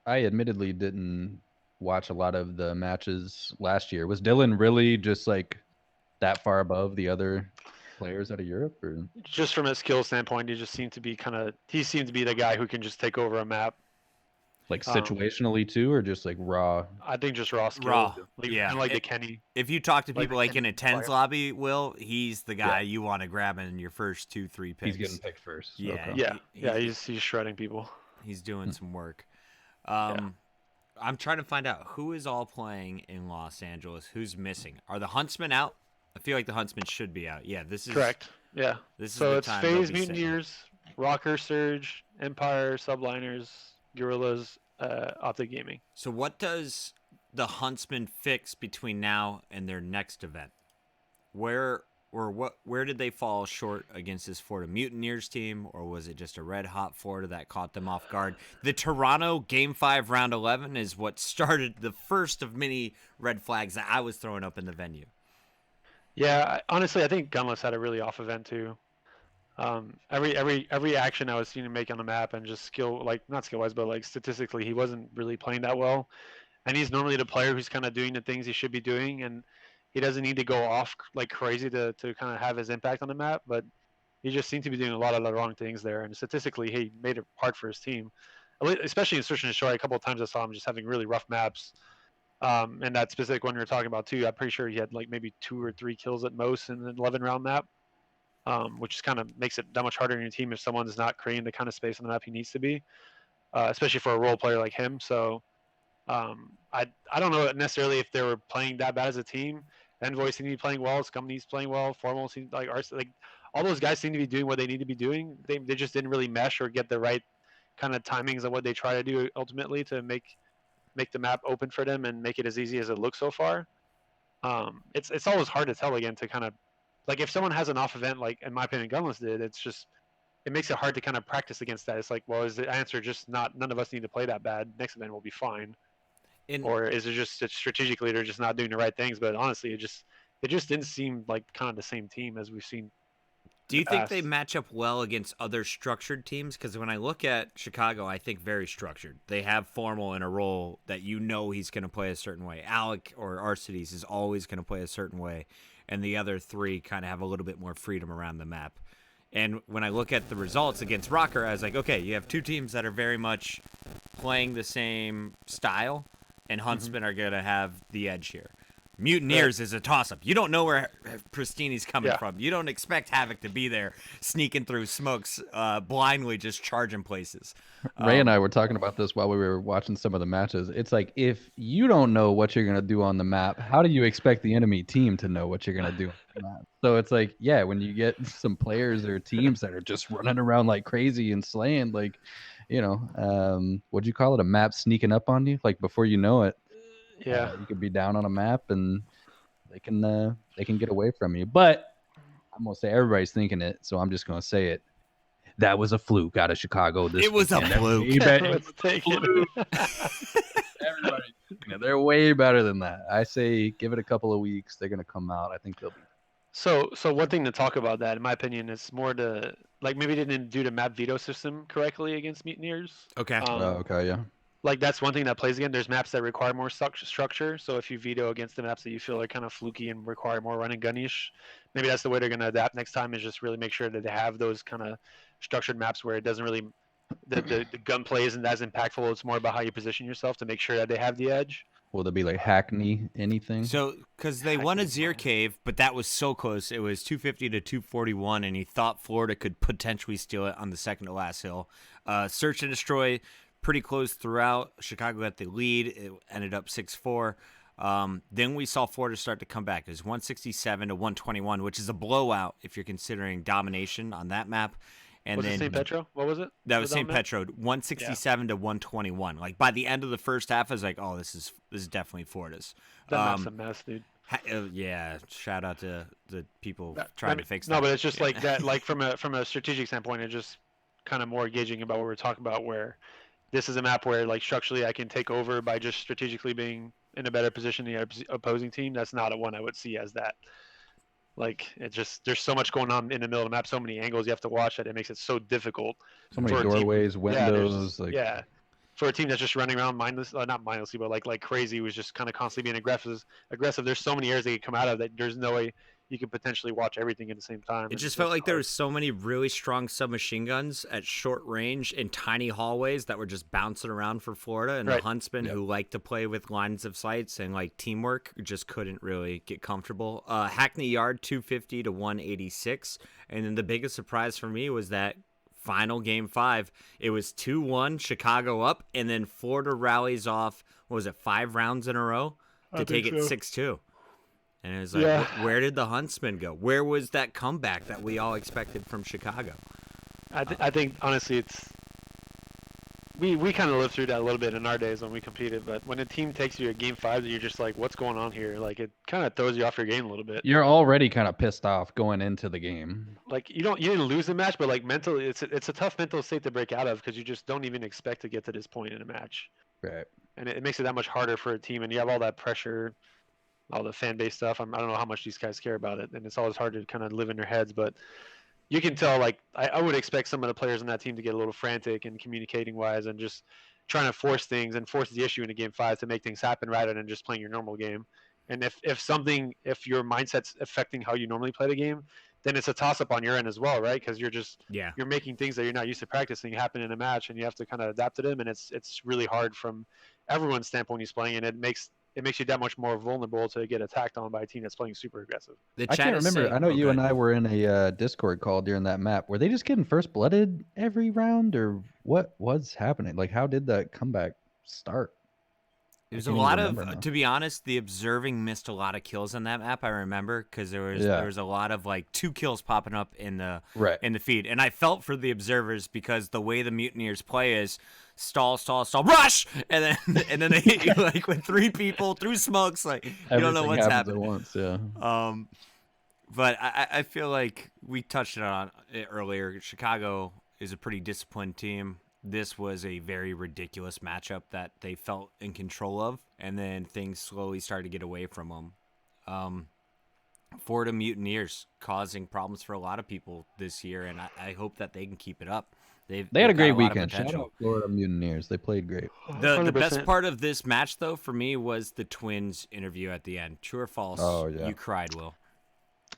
admittedly didn't watch a lot of the matches last year. Was Dylan really just like that far above the other players out of Europe? Or? Just from a skill standpoint, he seemed to be the guy who can just take over a map. Like situationally too, or just like raw? I think just raw skill. Raw, yeah. And like the Kenny. If you talk to people like in a tens lobby, Will, he's the guy you want to grab in your first 2-3 picks. He's getting picked first. Yeah, okay. He's shredding people. He's doing some work. I'm trying to find out who is all playing in Los Angeles. Who's missing? Are the Huntsmen out? I feel like the Huntsmen should be out. Yeah, this is correct. Yeah. This is so the it's time FaZe, Mutineers, Rocker, Surge, Empire, Subliners, Guerrillas, Optic Gaming. So what does the Huntsmen fix between now and their next event? Where where did they fall short against this Florida Mutineers team, or was it just a red hot Florida that caught them off guard? The Toronto Game 5 Round 11 is what started the first of many red flags that I was throwing up in the venue. Yeah, honestly, I think Gunless had a really off event too. Every action I was seeing him make on the map, and just not skill wise, but like statistically, he wasn't really playing that well. And he's normally the player who's kind of doing the things he should be doing, and he doesn't need to go off like crazy to kind of have his impact on the map. But he just seemed to be doing a lot of the wrong things there, and statistically, he made it hard for his team, especially in Search and Destroy. A couple of times I saw him just having really rough maps. And that specific one we were talking about too, I'm pretty sure he had like maybe 2 or 3 kills at most in an 11 round map, which kind of makes it that much harder on your team if someone's not creating the kind of space on the map he needs to be, especially for a role player like him. So I don't know necessarily if they were playing that bad as a team. Envoy seemed to be playing well, Scum needs playing well, Formal seemed like all those guys seem to be doing what they need to be doing. They just didn't really mesh or get the right kind of timings of what they try to do ultimately to make the map open for them and make it as easy as it looks so far. It's always hard to tell again, to kind of like if someone has an off event, like in my opinion Gunless did, it makes it hard to kind of practice against that. It's like, well, is the answer just none of us need to play that bad, next event will be fine? Or is it just strategically they're just not doing the right things? But honestly, it just didn't seem like kind of the same team as we've seen. Do you think they match up well against other structured teams? Because when I look at Chicago, I think very structured. They have Formal in a role that he's going to play a certain way. Alec or Arcides is always going to play a certain way. And the other 3 kind of have a little bit more freedom around the map. And when I look at the results against Rocker, I was like, okay, you have 2 teams that are very much playing the same style, and Huntsmen are going to have the edge here. Mutineers is a toss-up. You don't know where Pristini's coming from. You don't expect Havoc to be there sneaking through smokes, blindly just charging places. Ray and I were talking about this while we were watching some of the matches. It's like, if you don't know what you're going to do on the map, how do you expect the enemy team to know what you're going to do on the map? So it's like, yeah, when you get some players or teams that are just running around like crazy and slaying, like, what'd you call it? A map sneaking up on you? Like, before you know it, you could be down on a map and they can get away from you. But I'm gonna say everybody's thinking it, so I'm just gonna say it. That was a fluke out of Chicago. It was a fluke. Everybody, they're way better than that. I say give it a couple of weeks. They're gonna come out. I think they'll be. So one thing to talk about that, in my opinion, is more to like maybe they didn't do the map veto system correctly against Mutineers. Okay. Okay, yeah. Like that's one thing that plays again. There's maps that require more structure. So if you veto against the maps that you feel are kind of fluky and require more run and gun-ish, maybe that's the way they're going to adapt next time, is just really make sure that they have those kind of structured maps where it doesn't really the gunplay isn't as impactful. It's more about how you position yourself to make sure that they have the edge. Will there be like Hackney anything? So because they won a Zir Cave, but that was so close. It was 250 to 241, and he thought Florida could potentially steal it on the second to last hill. Search and Destroy, pretty close throughout. Chicago got the lead. It ended up 6-4. Then we saw Florida start to come back. It was 167 to 121, which is a blowout if you're considering domination on that map. And was it St. Petro? What was it? That was St. Petro, 167 to 121. Like by the end of the first half, I was like, "Oh, this is definitely Florida's." That map's a mess, dude. Yeah, shout out to the people trying to fix that. No, but it's just like that. Like from a strategic standpoint, it's just kind of more engaging about what we're talking about. Where this is a map where like structurally I can take over by just strategically being in a better position than the opposing team. That's not a one I would see as that. Like it just there's so much going on in the middle of the map, so many angles you have to watch that it makes it so difficult. So many doorways, windows. For a team that's just running around not mindlessly, but like crazy, was just kind of constantly being aggressive. There's so many areas they could come out of that there's no way you could potentially watch everything at the same time. It just felt like there were so many really strong submachine guns at short range in tiny hallways that were just bouncing around for Florida, and the Huntsmen who like to play with lines of sights and like teamwork just couldn't really get comfortable. Hackney Yard 250 to 186, and then the biggest surprise for me was that final game 5, it was 2-1 Chicago up, and then Florida rallies off, what was it, 5 rounds in a row to take it 6-2. And it was like, where did the Huntsmen go? Where was that comeback that we all expected from Chicago? I think honestly, we kind of lived through that a little bit in our days when we competed, but when a team takes you to game 5, you're just like, what's going on here? Like, it kind of throws you off your game a little bit. You're already kind of pissed off going into the game. Like, you didn't lose the match, but like mentally, it's a tough mental state to break out of because you just don't even expect to get to this point in a match. Right. And it makes it that much harder for a team, and you have all that pressure, all the fan base stuff. I don't know how much these guys care about it, and it's always hard to kind of live in their heads, but you can tell, like, I would expect some of the players on that team to get a little frantic and communicating wise and just trying to force things and force the issue into game 5 to make things happen rather than just playing your normal game. And if your mindset's affecting how you normally play the game, then it's a toss up on your end as well, right? Because you're making things that you're not used to practicing happen in a match, and you have to kind of adapt to them. And it's really hard from everyone's standpoint who's playing, and it makes you that much more vulnerable to get attacked on by a team that's playing super aggressive. I can't remember. I know you and I were in a Discord call during that map. Were they just getting first blooded every round, or what was happening? Like, how did that comeback start? It was a lot of, to be honest, the observing missed a lot of kills on that map. I remember because there was a lot of like 2 kills popping up in the feed, and I felt for the observers because the way the Mutineers play is stall, rush, and then they hit you like with 3 people through smokes, like you don't know what's happening. At once, yeah. But I feel like we touched on it earlier. Chicago is a pretty disciplined team. This was a very ridiculous matchup that they felt in control of, and then things slowly started to get away from them. Florida Mutineers causing problems for a lot of people this year, and I hope that they can keep it up. They had a great weekend. Shout out Florida Mutineers. They played great. The best part of this match, though, for me, was the Twins interview at the end. True or false? Oh, yeah. You cried, Will.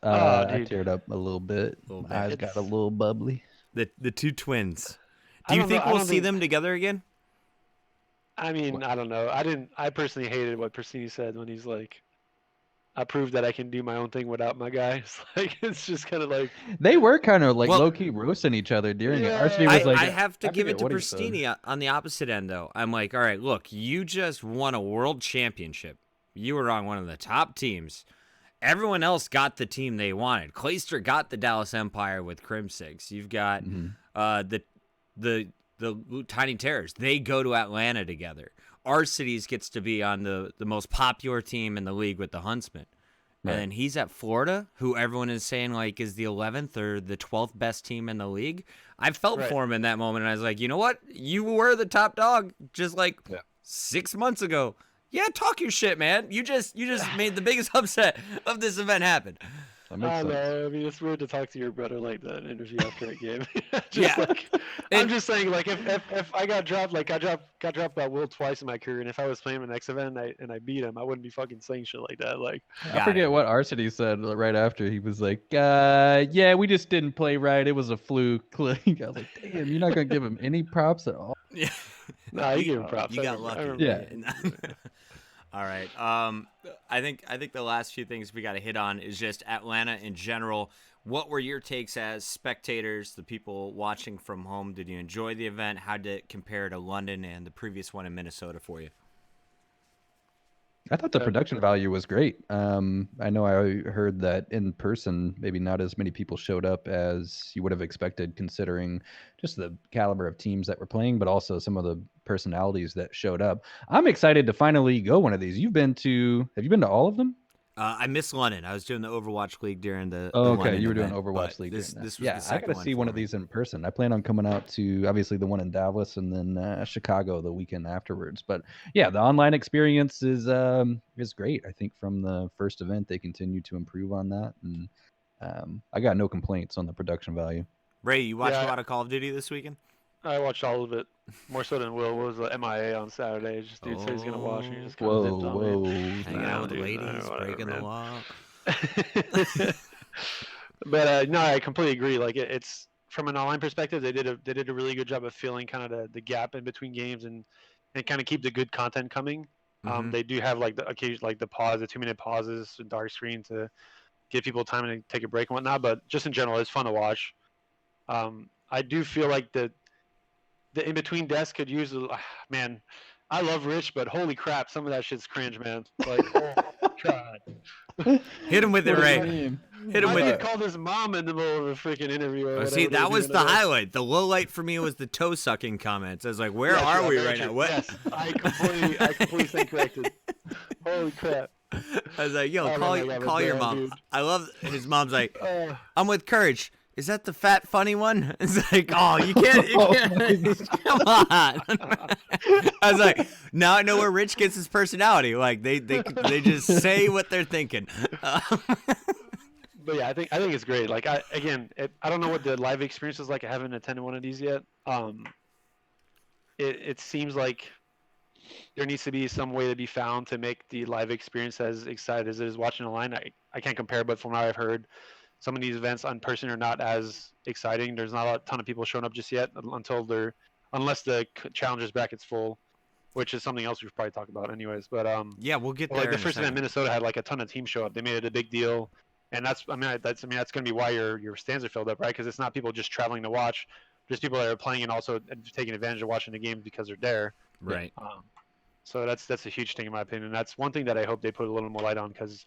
I teared up a little bit. My eyes got a little bubbly. The 2 twins. Do you think we'll see them together again? I mean, I don't know. I personally hated what Persini said when he's like, I proved that I can do my own thing without my guys. Like, it's just kind of like... They were kind of like low-key roasting each other during it. Archie was like, I have to give it to Persini on the opposite end, though. I'm like, all right, look, you just won a world championship. You were on one of the top teams. Everyone else got the team they wanted. Clayster got the Dallas Empire with Crimsix. You've got the Tiny Terrors. They go to Atlanta together. Our cities gets to be on the most popular team in the league with the Huntsmen. Right. And then he's at Florida, who everyone is saying like is the 11th or the 12th best team in the league. I felt for him in that moment, and I was like, you know what? You were the top dog just like 6 months ago. Yeah, talk your shit, man. You just made the biggest upset of this event happen. I know. I mean, it's weird to talk to your brother like that in an interview after a game. I'm just saying, like, if I got dropped, like I got dropped by Will twice in my career, and if I was playing the next event and I beat him, I wouldn't be fucking saying shit like that. Like, I forget what Arcity said right after. He was like, "Yeah, we just didn't play right. It was a fluke." I was like, "Damn, you're not gonna give him any props at all." Yeah. No, you give him props. You got lucky. Yeah. All right. I think the last few things we got to hit on is just Atlanta in general. What were your takes as spectators, the people watching from home? Did you enjoy the event? How did it compare to London and the previous one in Minnesota for you? I thought the production value was great. I know I heard that in person, maybe not as many people showed up as you would have expected, considering just the caliber of teams that were playing, but also some of the personalities that showed up. I'm excited to finally go one of these. Have you been to all of them? I missed London. I was doing the Overwatch League during the. Oh, okay. London You were doing event, Overwatch League. This was yeah, the second I got to see one of these in person. I plan on coming out to obviously the one in Dallas and then Chicago the weekend afterwards. But yeah, the online experience is great. I think from the first event they continue to improve on that, and I got no complaints on the production value. Ray, you watched a lot of Call of Duty this weekend? I watched all of it, more so than Will. What was the MIA on Saturday? Just dude said he's gonna watch, and he just kind of zipped on me. Hanging out with the ladies, breaking the law. But no, I completely agree. Like it's from an online perspective, they did a really good job of filling kind of the gap in between games and kind of keep the good content coming. They do have like the occasion, like the 2-minute pauses, and dark screen to give people time to take a break and whatnot. But just in general, it's fun to watch. I do feel like the in between deaths could use man. I love Rich, but holy crap, some of that shit's cringe, man. Like, oh god. Hit him with it, Ray. Hit him with it. Called his mom in the middle of a freaking interview. Or see, that was the highlight. The low light for me was the toe sucking comments. I was like, where are we right now? What? Yes, I completely stand corrected. Holy crap. I was like, yo, call your mom. Dude. I love his mom's like, I'm with Courage. Is that the fat funny one? It's like, oh, you can't. Come on. I was like, now I know where Rich gets his personality. Like they just say what they're thinking. But yeah, I think it's great. Like I don't know what the live experience is like. I haven't attended one of these yet. It seems like there needs to be some way to be found to make the live experience as excited as it is watching online. I can't compare, but from what I've heard, some of these events in person are not as exciting. There's not a ton of people showing up just yet unless the challengers bracket's full, which is something else we should probably talk about anyways. But yeah, we'll get there. Like the first event, Minnesota had like a ton of teams show up. They made it a big deal, and that's going to be why your stands are filled up, right? Because it's not people just traveling to watch, just people that are playing and also taking advantage of watching the game because they're there. Right. So that's a huge thing in my opinion. That's one thing that I hope they put a little more light on because.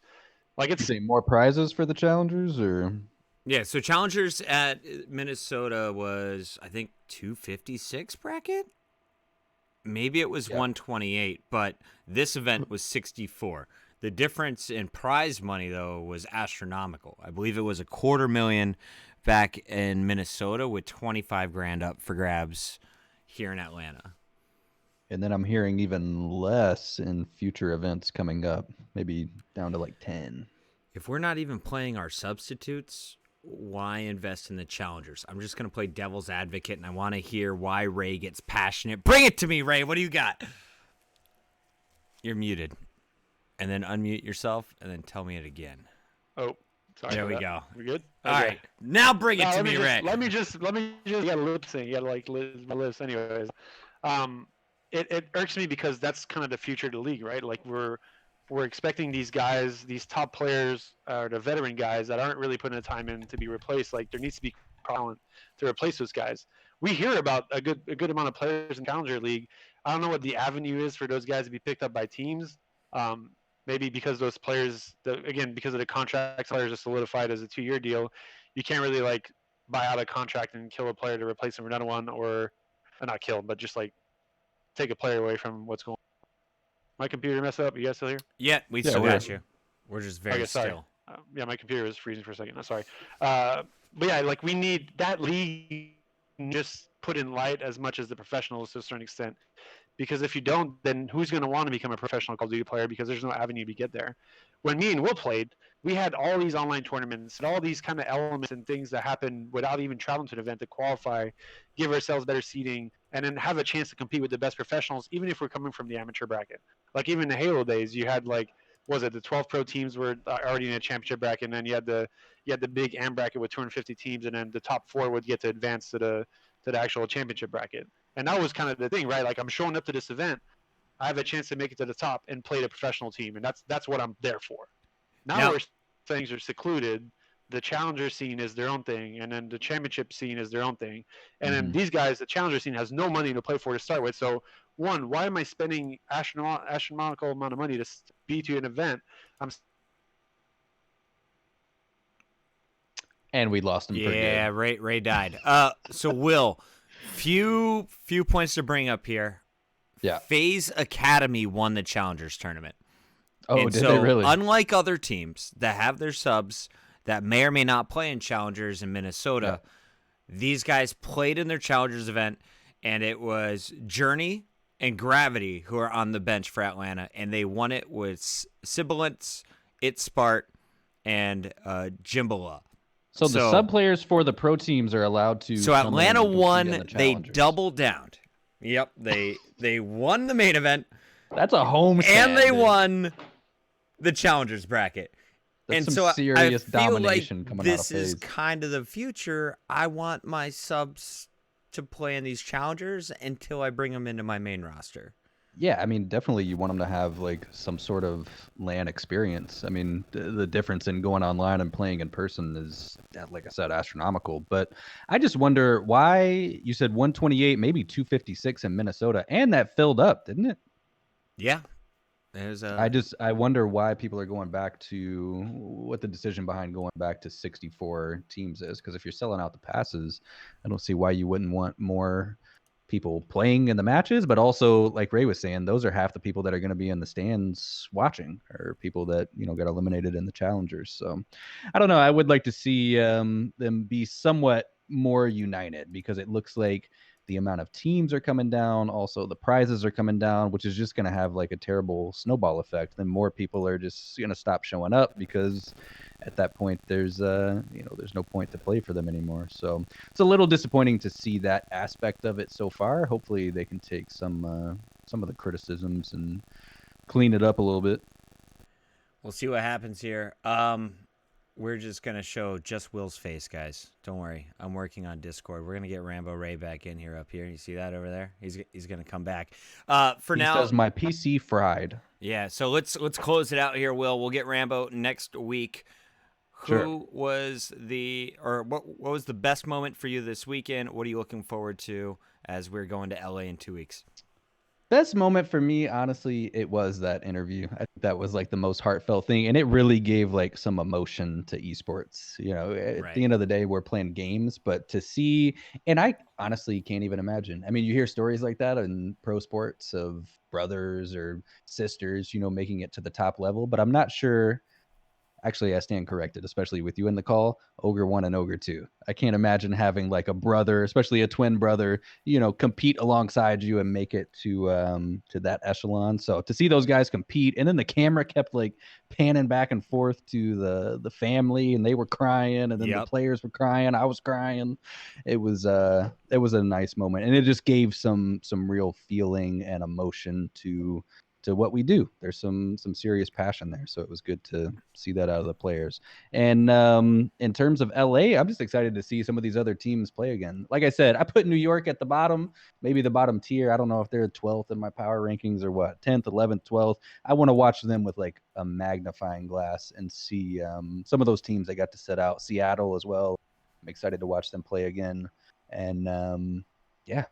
Like it's more prizes for the challengers, or yeah. So challengers at Minnesota was I think 256 bracket. Maybe it was 128, but this event was 64. The difference in prize money though was astronomical. I believe it was $250,000 back in Minnesota with 25 grand up for grabs here in Atlanta. And then I'm hearing even less in future events coming up, maybe down to like 10. If we're not even playing our substitutes, why invest in the challengers? I'm just going to play devil's advocate, and I want to hear why Ray gets passionate. Bring it to me, Ray. What do you got? You're muted. And then unmute yourself, and then tell me it again. Oh, sorry. There we go. We good? All right. Now bring it to me, Ray. Let me just. You got to lip sync. You got to like my lips, anyways. It irks me because that's kind of the future of the league, right? Like we're expecting these guys, these top players, or the veteran guys that aren't really putting the time in to be replaced. Like there needs to be talent to replace those guys. We hear about a good amount of players in Challenger League. I don't know what the avenue is for those guys to be picked up by teams. Maybe because those players, because of the contracts, players are solidified as a 2-year deal. You can't really like buy out a contract and kill a player to replace him for another one, or not kill, but just like take a player away from what's going on. My computer messed up. You guys still here? Yeah, we still got you. We're just very still. Yeah, my computer was freezing for a second. I'm sorry. But yeah, like we need that league just put in light as much as the professionals to a certain extent. Because if you don't, then who's going to want to become a professional Call of Duty player? Because there's no avenue to get there. When me and Will played, we had all these online tournaments and all these kind of elements and things that happen without even traveling to an event to qualify, give ourselves better seating, and then have a chance to compete with the best professionals, even if we're coming from the amateur bracket. Like even in the Halo days, you had like, the 12 pro teams were already in a championship bracket, and then you had the big AM bracket with 250 teams, and then the top 4 would get to advance to the actual championship bracket. And that was kind of the thing, right? Like I'm showing up to this event, I have a chance to make it to the top and play the professional team, and that's what I'm there for. Now where things are secluded, the challenger scene is their own thing, and then the championship scene is their own thing. And then these guys, the challenger scene has no money to play for to start with. So one, why am I spending astronomical amount of money to be to an event? And we lost him. Yeah, Ray died. So Will, few points to bring up here. Yeah. FaZe Academy won the Challengers tournament. Oh, and did so, they really? Unlike other teams that have their subs that may or may not play in Challengers in Minnesota, these guys played in their Challengers event, and it was Journey and Gravity who are on the bench for Atlanta, and they won it with Sibilance, Itspart, and Jimbala. So the sub players for the pro teams are allowed to. So Atlanta won. They doubled down. Yep, they won the main event. That's a home and they won the challengers bracket. That's and some so serious I feel domination like coming this out of FaZe. is kind of the future. I want my subs to play in these challengers until I bring them into my main roster. Yeah, I mean, definitely you want them to have like some sort of LAN experience. I mean, the difference in going online and playing in person is, like I said, astronomical. But I just wonder why you said 128, maybe 256 in Minnesota, and that filled up, didn't it? Yeah. I wonder why people are going back to what the decision behind going back to 64 teams is. Because if you're selling out the passes, I don't see why you wouldn't want more people playing in the matches. But also, like Ray was saying, those are half the people that are going to be in the stands watching, or people that got eliminated in the challengers. So I don't know. I would like to see them be somewhat more united, because it looks like the amount of teams are coming down. Also, the prizes are coming down, which is just going to have like a terrible snowball effect. Then more people are just going to stop showing up, because at that point there's there's no point to play for them anymore. So it's a little disappointing to see that aspect of it so far. Hopefully they can take some of the criticisms and clean it up a little bit. We'll see what happens here. We're just going to show just Will's face, guys. Don't worry. I'm working on Discord. We're going to get Rambo Ray back in here up here. You see that over there? He's going to come back. For now, he says my PC fried. Yeah, so let's close it out here, Will. We'll get Rambo next week. Who was what was the best moment for you this weekend? What are you looking forward to as we're going to LA in 2 weeks? Best moment for me, honestly, it was that interview. I think that was like the most heartfelt thing, and it really gave like some emotion to esports. At the end of the day, we're playing games, but to see, and I honestly can't even imagine. I mean, you hear stories like that in pro sports of brothers or sisters, making it to the top level, but I'm not sure. Actually, I stand corrected, especially with you in the call. Ogre 1 and Ogre 2. I can't imagine having like a brother, especially a twin brother, compete alongside you and make it to that echelon. So to see those guys compete, and then the camera kept like panning back and forth to the family, and they were crying, and then the players were crying. I was crying. It was a nice moment, and it just gave some real feeling and emotion to what we do. There's some serious passion there. So it was good to see that out of the players. And in terms of LA, I'm just excited to see some of these other teams play again. Like I said, I put New York at the bottom, maybe the bottom tier. I don't know if they're 12th in my power rankings or what, 10th, 11th, 12th. I want to watch them with like a magnifying glass and see some of those teams that got to set out. Seattle as well. I'm excited to watch them play again. And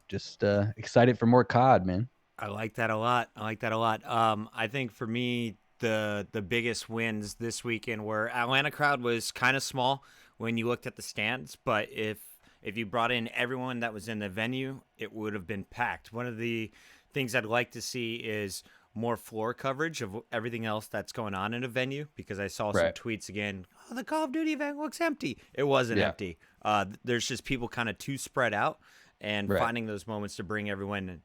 just excited for more COD, man. I like that a lot. I think for me, the biggest wins this weekend were Atlanta crowd was kind of small when you looked at the stands, but if you brought in everyone that was in the venue, it would have been packed. One of the things I'd like to see is more floor coverage of everything else that's going on in a venue, because I saw some tweets again, the Call of Duty event looks empty. It wasn't empty. There's just people kind of too spread out, and finding those moments to bring everyone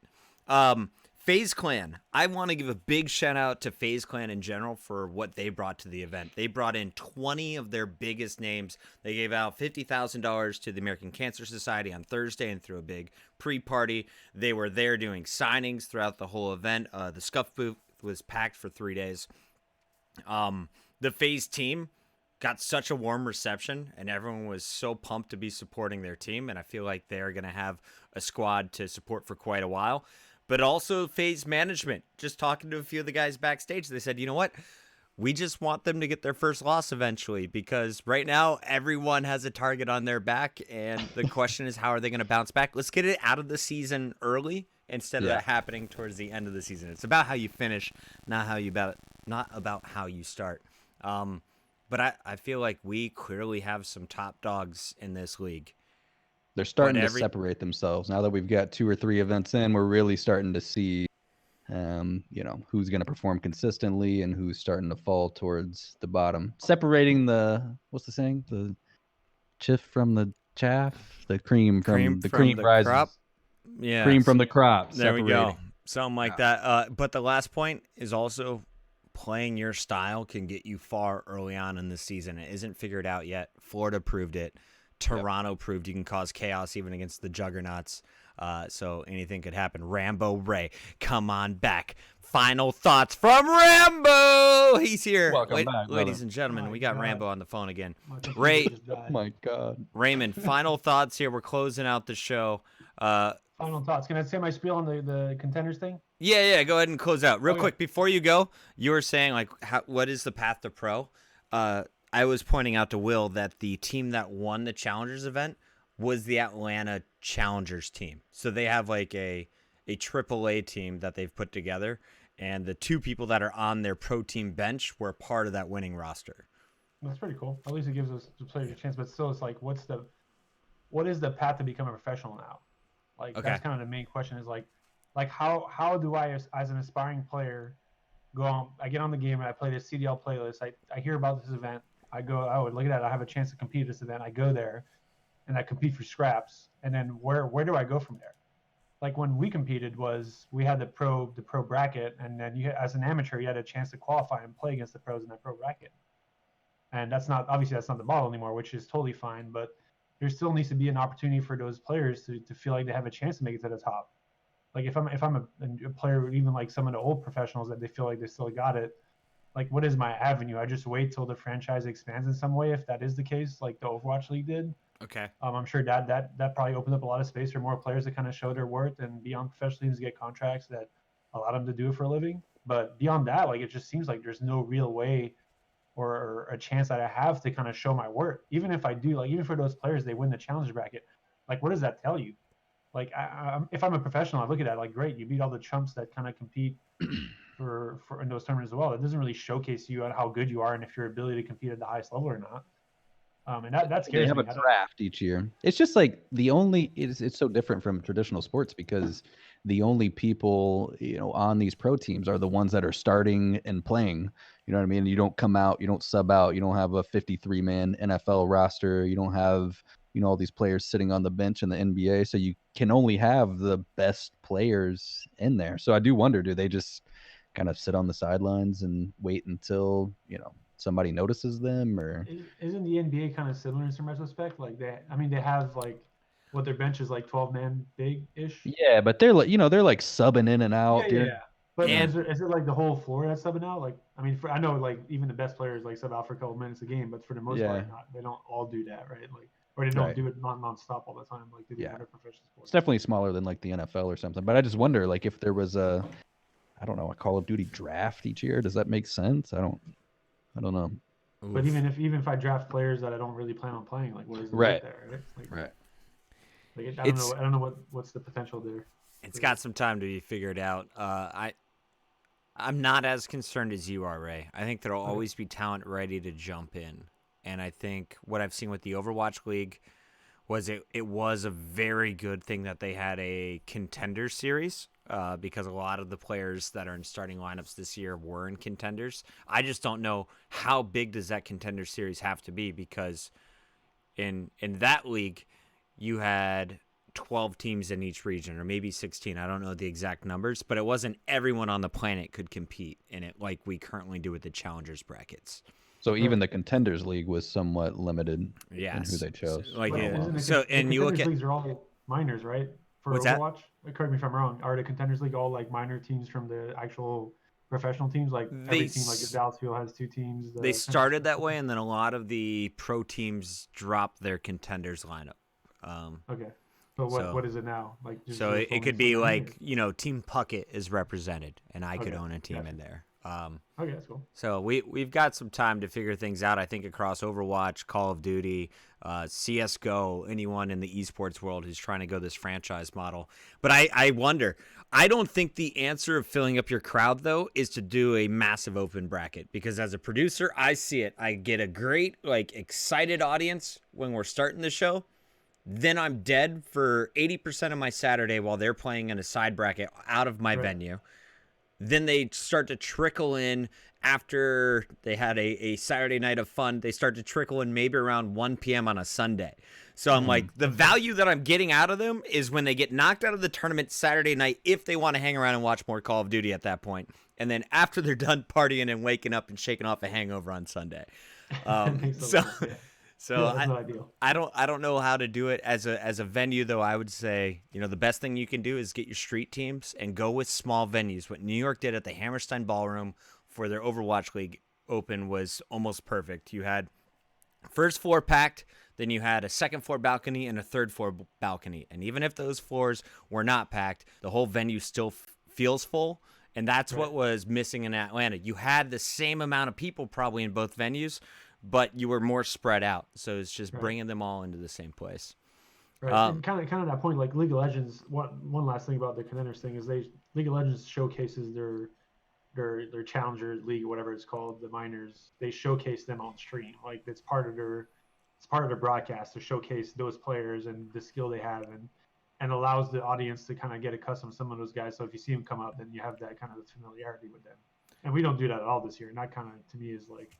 in. FaZe Clan. I want to give a big shout out to FaZe Clan in general for what they brought to the event. They brought in 20 of their biggest names. They gave out $50,000 to the American Cancer Society on Thursday and threw a big pre-party. They were there doing signings throughout the whole event. The Scuff booth was packed for 3 days. The FaZe team got such a warm reception, and everyone was so pumped to be supporting their team, and I feel like they're going to have a squad to support for quite a while. But also FaZe management, just talking to a few of the guys backstage, they said, you know what? We just want them to get their first loss eventually, because right now everyone has a target on their back, and the question is, how are they going to bounce back? Let's get it out of the season early instead of that happening towards the end of the season. It's about how you finish, not about how you start. But I feel like we clearly have some top dogs in this league. They're starting to separate themselves. Now that we've got 2 or 3 events in, we're really starting to see, who's going to perform consistently and who's starting to fall towards the bottom. Separating what's the saying? The chaff from the chaff, the cream from the rises. Crop. Yeah. Cream from the crop. There we go. Something like that. But the last point is also playing your style can get you far early on in the season. It isn't figured out yet. Florida proved it. Toronto proved you can cause chaos even against the juggernauts. So anything could happen. Rambo Ray, come on back. Final thoughts from Rambo. He's here. Welcome back, ladies and gentlemen. We got Rambo on the phone again. Ray. Oh my God. Raymond, final thoughts here. We're closing out the show. Final thoughts. Can I say my spiel on the contenders thing? Yeah. Go ahead and close out real quick before you go. You were saying what is the path to pro? I was pointing out to Will that the team that won the Challengers event was the Atlanta Challengers team. So they have like a AAA team that they've put together, and the 2 people that are on their pro team bench were part of that winning roster. That's pretty cool. At least it gives us the players a chance, but still, it's like, what is the path to become a professional now? Like, Okay. that's kind of the main question. Is like how do I, as an aspiring player, go on? I get on the game and I play this CDL playlist. I hear about this event. I go, oh, look at that! I have a chance to compete at this event. I go there, and I compete for scraps. And then where do I go from there? Like when we competed, we had the pro bracket, and then as an amateur, you had a chance to qualify and play against the pros in that pro bracket. And that's not the model anymore, which is totally fine. But there still needs to be an opportunity for those players to feel like they have a chance to make it to the top. Like if I'm a player, even like some of the old professionals, that they feel like they still got it. Like, what is my avenue? I just wait till the franchise expands in some way, if that is the case, like the Overwatch League did. Okay. I'm sure that probably opens up a lot of space for more players to kind of show their worth and be on professional teams, get contracts that allow them to do it for a living. But beyond that, like, it just seems like there's no real way or a chance that I have to kind of show my worth. Even if I do, like, even for those players, they win the challenge bracket. Like, what does that tell you? Like, if I'm a professional, I look at that like, great, you beat all the chumps that kind of compete for in those tournaments as well. It doesn't really showcase you on how good you are and if your ability to compete at the highest level or not. And that scares me. They have a draft each year. It's just like it's so different from traditional sports because the only people, on these pro teams are the ones that are starting and playing. You know what I mean? You don't come out, you don't sub out, you don't have a 53-man NFL roster, you don't have, all these players sitting on the bench in the NBA. So you can only have the best players in there. So I do wonder, do they just kind of sit on the sidelines and wait until, somebody notices them? Or isn't the NBA kind of similar in some retrospect? Like they have like what their bench is like 12-man big-ish. Yeah, but they're like, they're like subbing in and out. Yeah. But is it like the whole floor that's subbing out? Like, I mean, I know like even the best players like sub out for a couple minutes a game, but for the most part, they don't all do that, right? Like, or they don't do it non-stop all the time, like they do other professional sports. It's definitely smaller than like the NFL or something. But I just wonder, like, if there was a Call of Duty draft each year, does that make sense? I don't know. But even if I draft players that I don't really plan on playing, like, what is right there? Right. Like, right. Like, I don't know what's the potential there. It's got some time to be figured out. I'm not as concerned as you are, Ray. I think there'll always be talent ready to jump in. And I think what I've seen with the Overwatch League was it was a very good thing that they had a contender series because a lot of the players that are in starting lineups this year were in contenders. I just don't know how big does that contender series have to be, because in that league you had 12 teams in each region, or maybe 16. I don't know the exact numbers, but it wasn't everyone on the planet could compete in it like we currently do with the challengers brackets. So even the Contenders League was somewhat limited in who they chose. And you look at leagues are all minors, right? For what's Overwatch? Correct me if I'm wrong. Are the Contenders League all like minor teams from the actual professional teams? Like every team, like the Dallas Fuel has 2 teams. They started that way, and then a lot of the pro teams dropped their Contenders lineup. Okay. But what is it now? Like, so it could be like, Team Puckett is represented, and I could own a team in there. Okay, that's cool. So we've got some time to figure things out. I think across Overwatch, Call of Duty, CS:GO, anyone in the esports world who's trying to go this franchise model. But I wonder. I don't think the answer of filling up your crowd, though, is to do a massive open bracket, because as a producer, I see it. I get a great, excited audience when we're starting the show. Then I'm dead for 80% of my Saturday while they're playing in a side bracket out of my venue. Then they start to trickle in after they had a Saturday night of fun. They start to trickle in maybe around 1 p.m. on a Sunday. So I'm like, the value that I'm getting out of them is when they get knocked out of the tournament Saturday night, if they want to hang around and watch more Call of Duty at that point. And then after they're done partying and waking up and shaking off a hangover on Sunday. So I don't know how to do it as a venue, though. I would say, the best thing you can do is get your street teams and go with small venues. What New York did at the Hammerstein Ballroom for their Overwatch League Open was almost perfect. You had first floor packed, then you had a second floor balcony and a third floor balcony. And even if those floors were not packed, the whole venue still feels full. And that's what was missing in Atlanta. You had the same amount of people probably in both venues, but you were more spread out. So it's just bringing them all into the same place. Right. And kind of that point, like League of Legends, one last thing about the Contenders thing is League of Legends showcases their their Challenger League, whatever it's called, the minors, they showcase them on stream. Like it's part of their broadcast to showcase those players and the skill they have, and allows the audience to kind of get accustomed to some of those guys. So if you see them come up, then you have that kind of familiarity with them. And we don't do that at all this year. And that kind of, to me, is like,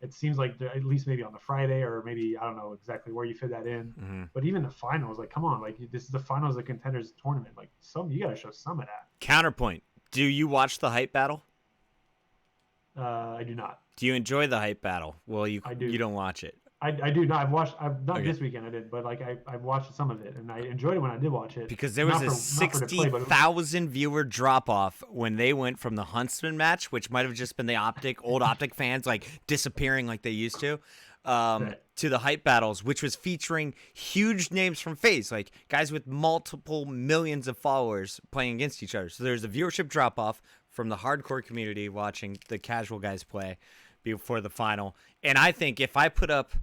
it seems like at least maybe on the Friday, or maybe I don't know exactly where you fit that in. Mm-hmm. But even the finals, like, come on, like this is the finals of the Contenders tournament. Like you got to show some of that. Counterpoint: do you watch the hype battle? I do not. Do you enjoy the hype battle? Well, I do. You don't watch it. I do not. I've not this weekend. I did, but like I've watched some of it, and I enjoyed it when I did watch it. Because there was a 60,000 viewer drop off when they went from the Huntsman match, which might have just been the old Optic fans like disappearing like they used to the hype battles, which was featuring huge names from FaZe, like guys with multiple millions of followers playing against each other. So there's a viewership drop off from the hardcore community watching the casual guys play before the final. And I think if I put up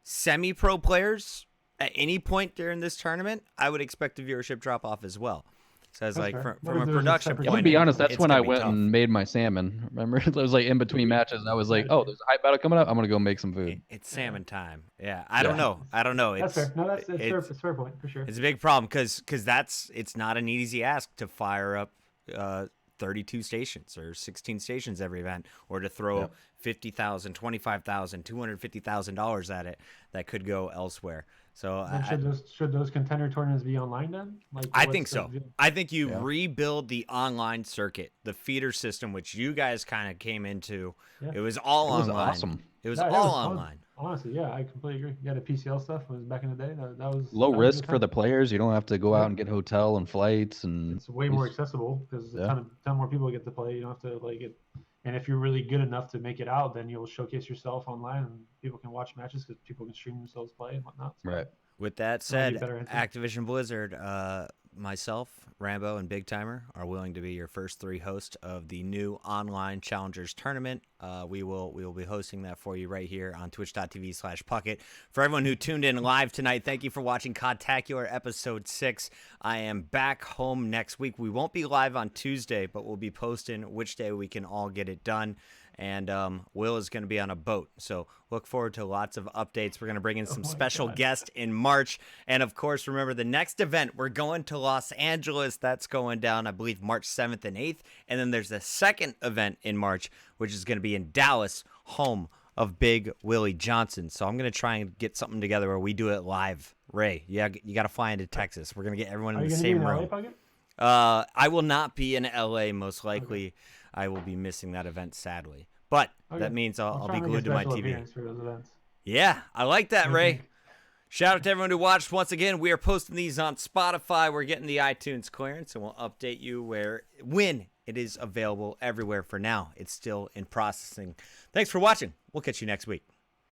semi-pro players at any point during this tournament, I would expect a viewership drop off as well. So it's like from a production point. To be honest, that's when I went and made my salmon. Remember, it was like in between matches, and I was like, "Oh, there's a hype battle coming up. I'm gonna go make some food." It's salmon time. Yeah, I don't know. That's fair. No, that's fair. It's a fair point for sure. It's a big problem because it's not an easy ask to fire up 32 stations or 16 stations every event, or to throw $50,000, $25,000, $250,000 at it that could go elsewhere. So should those contender tournaments be online then? Like, I think so. I think you rebuild the online circuit, the feeder system, which you guys kind of came into. Yeah. It was all online. Awesome. It was all online. Honestly, yeah, I completely agree. Yeah, the PCL stuff was back in the day. That was low risk for the players. You don't have to go out and get hotel and flights, and it's way more accessible because a ton more people get to play. You don't have to like it. And if you're really good enough to make it out, then you'll showcase yourself online, and people can watch matches because people can stream themselves play and whatnot. So, right. With that said, Activision Blizzard, myself, Rambo, and Big Timer are willing to be your first 3 hosts of the new online Challengers tournament. We will be hosting that for you right here on twitch.tv/Puckett. For everyone who tuned in live tonight, thank you for watching Codtacular episode 6. I am back home next week. We won't be live on Tuesday, but we'll be posting which day we can all get it done. And Will is going to be on a boat. So look forward to lots of updates. We're going to bring in some special guests in March. And, of course, remember the next event, we're going to Los Angeles. That's going down, I believe, March 7th and 8th. And then there's the second event in March, which is going to be in Dallas, home of Big Willie Johnson. So I'm going to try and get something together where we do it live. Ray, you got to fly into Texas. We're going to get everyone in the same room. I will not be in LA, most likely. Okay. I will be missing that event, sadly. But that means I'll be glued to my TV. Yeah, I like that, Ray. Shout out to everyone who watched. Once again, we are posting these on Spotify. We're getting the iTunes clearance, and we'll update you when it is available everywhere. For now, it's still in processing. Thanks for watching. We'll catch you next week.